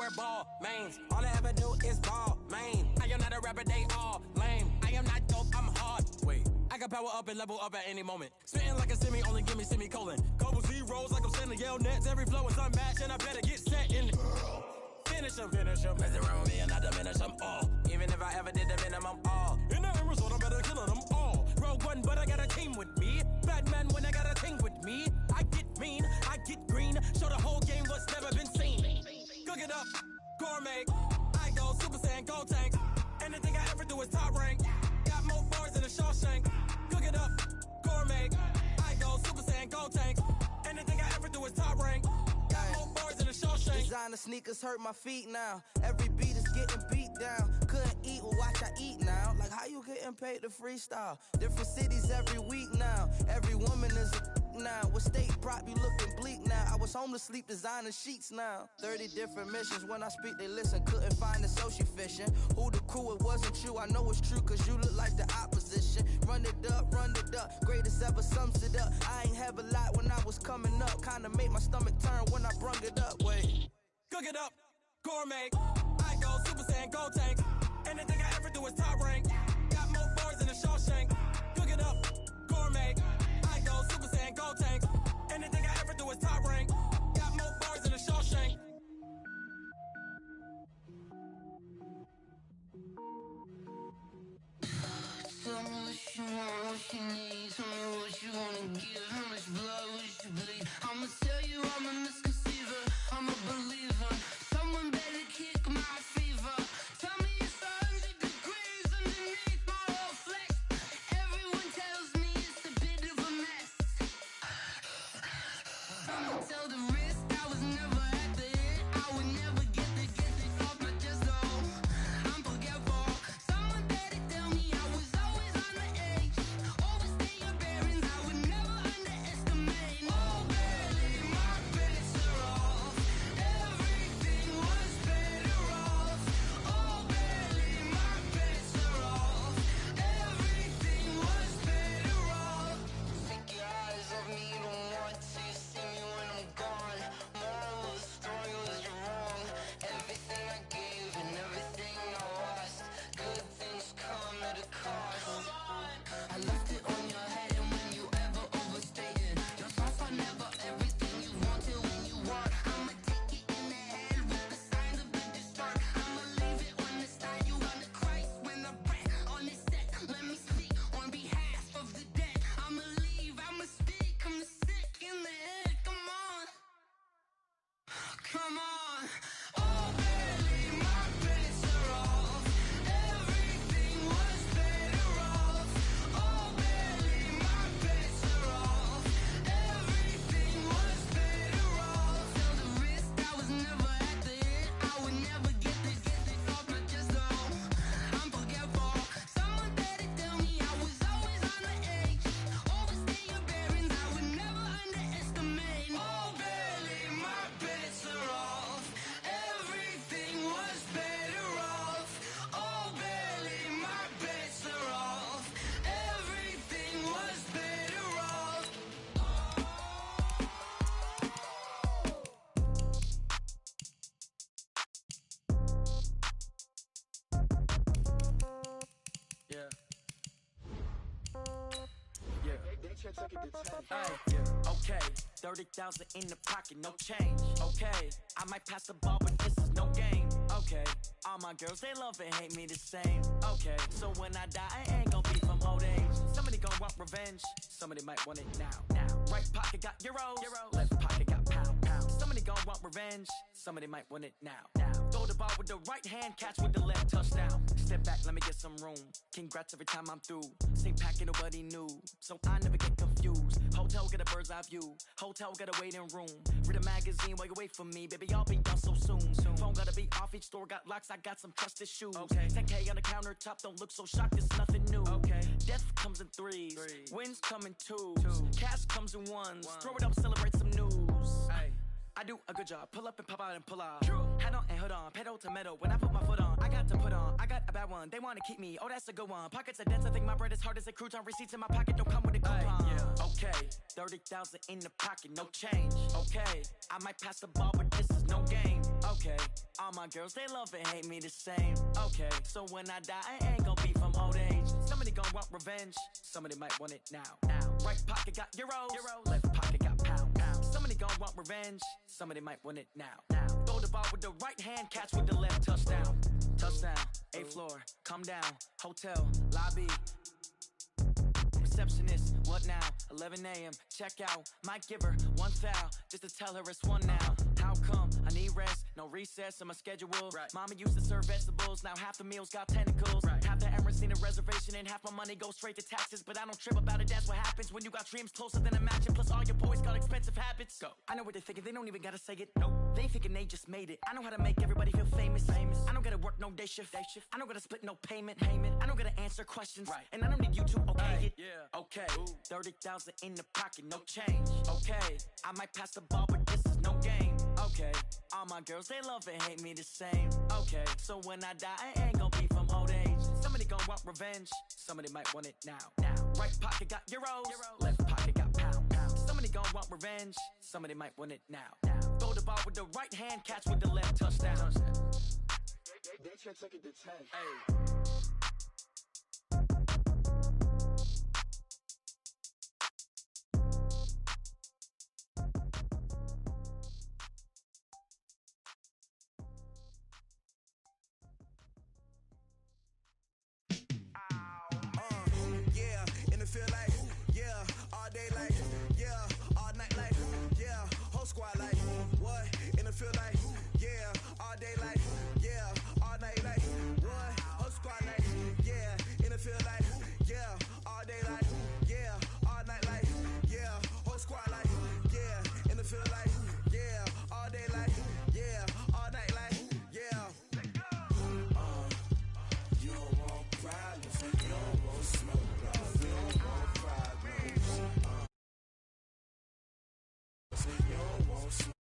wear ball mains. All I ever do is ball, man. I am not a rapper, they all lame. I am not dope, I'm hard. Wait, I can power up and level up at any moment. Spitting like a semi, only give me semicolon. Couple zeros like I'm sending Yale Nets. Every flow is unmatched, and I better get set in it. Finish them. Mess around with me and I diminish them all. Even if I ever did the minimum, all. In the end result, I'm better killing them all. Rogue One, but I got a team with me. Batman when I got a team with me. I get mean, I get green. Show the whole game what's never been seen. Cook it up, gourmet. I go Super Saiyan, Gold Tank. Anything I ever do is top rank. Got more bars than a Shawshank. Cook it up, gourmet. I go Super Saiyan, Gold Tank. Anything I ever do is top rank. Got more bars than a Shawshank. Designer sneakers hurt my feet now. Every beat is getting beat down. Couldn't eat, well watch I eat now. Like how you getting paid to freestyle? Different cities every week now. Every woman is a now. With state prop, you looking bleak now. I was home to sleep designing sheets now. 30 different missions. When I speak, they listen. Couldn't find the social fishing. Who the crew, it wasn't you. I know it's true, cause you look like the opposition. Run it up. Greatest ever sums it up. I ain't have a lot when I was coming up. Kinda made my stomach turn when I brung it up. Wait. Cook it up, gourmet. I go Super Saiyan, Gold Tank. Anything I ever do is top rank. Got more bars than a Shawshank. Cook it up, gourmet. I go Super Saiyan, Gold Tank. Anything I ever do is top rank. Got more bars than a Shawshank. Tell me what you want, what you need. Tell me what you wanna give. How much blood would you bleed? I'ma tell you I'm a misconceiver. I'm a believer. Someone better kick my fever. Tell me it's 100 degrees underneath my whole flesh. Everyone tells me it's a bit of a mess. I'ma tell the risk I was never at the end. I would never get this off my chest though. I'm forgetful. Someone better tell me I was always on the edge. Overstay your bearings, I would never underestimate. Oh, barely, my bets are off. Everything was better off. Oh, barely, my bets are off. Everything was better off. Take your eyes off me, don't want to see me when I'm gone. Moral of the story was you're wrong. Everything I gave and everything I lost. Good things come at a cost. I left it on your head, and when you ever overstay it, your thoughts are never everything you wanted when you want. I'ma take it in the head with the signs of the distort. I'ma leave it on the side. You on the Christ when I pray on this set. Let me speak on behalf of the dead. I'ma leave, I'ma speak. I'm sick in the head. Come on. Come on. Oh, barely, my bets are off. Everything was better off. Oh, barely, my bets are off. Everything was better off. Tell the risk I was never at the end. I would never get this off my chest though. I'm forgetful. Someone better tell me I was always on the edge. Overstay your bearings, I would never underestimate. Oh, barely, my bets are off. Everything was better off. Oh, barely, my bets are off. Everything was better off. Yeah. Okay, 30,000 in the pocket, no change. Okay, I might pass the ball, but this is no game. Okay, all my girls, they love and hate me the same. Okay, so when I die, I ain't gonna be from old age. Somebody gonna want revenge, somebody might want it now. Right pocket got euros, left pocket got pounds. Somebody gonna want revenge, somebody might want it now. Throw the ball with the right hand, catch with the left, touchdown. Step back, let me get some room. Congrats every time I'm through. Same packet, nobody new, so I never get confused. Hotel get a bird's eye view. Hotel get a waiting room. Read a magazine while you wait for me, baby. I'll be done so soon. Phone gotta be off. Each store got locks. I got some trusted shoes. Okay. 10K on the countertop. Don't look so shocked. It's nothing new. Okay. Death comes in threes. Wins come in twos. Cash comes in ones. Throw it up, celebrate some news. Hey. I do a good job. Pull up and pop out and pull off. Hat on and hood on. Pedal to metal. When I put my foot on, I got to put on. I got a bad one. They want to keep me. Oh, that's a good one. Pockets are dense. I think my bread is hard as a crouton. Receipts in my pocket don't come with a coupon. Yeah. Okay. 30,000 in the pocket. No change. Okay. I might pass the ball, but this is no game. Okay. Okay, all my girls, they love and hate me the same. Okay, so when I die, I ain't gon' be from old age. Somebody gon' want revenge, somebody might want it now. Right pocket got euros, left pocket got pounds. Somebody gon' want revenge, somebody might want it now. Throw the ball with the right hand, catch with the left, touchdown. Touchdown, 8th floor, come down, hotel, lobby. Receptionist, what now? 11 a.m. Check out. Might give her one foul just to tell her it's one now. How come? I need rest, no recess in my schedule. Right. Mama used to serve vegetables, now half the meals got tentacles. Right. Half the Emirates need a reservation and half my money goes straight to taxes. But I don't trip about it, that's what happens when you got dreams closer than a mansion. Plus all your boys got expensive habits. Go. I know what they're thinking, they don't even gotta say it. Nope. They thinking they just made it. I know how to make everybody feel famous. I don't gotta work no day shift. I don't gotta split no payment. I don't gotta answer questions. Right. And I don't need you to okay it. Yeah. Okay. 30,000 in the pocket, no change. Okay. I might pass the ball, but this is no game. Okay. All my girls, they love and hate me the same. Okay. So when I die, I ain't gon' be from old age. Somebody gon' want revenge. Somebody might want it now. Right pocket got euros. Left pocket got pounds. Somebody gon' want revenge. Somebody might want it now. Throw the ball with the right hand, catch with the left, touchdown. They should take it to 10. Hey. Yeah, in the field like, yeah, all day like, yeah, all night like, yeah, whole squad like, what? In the field like, yeah, all day like, yeah,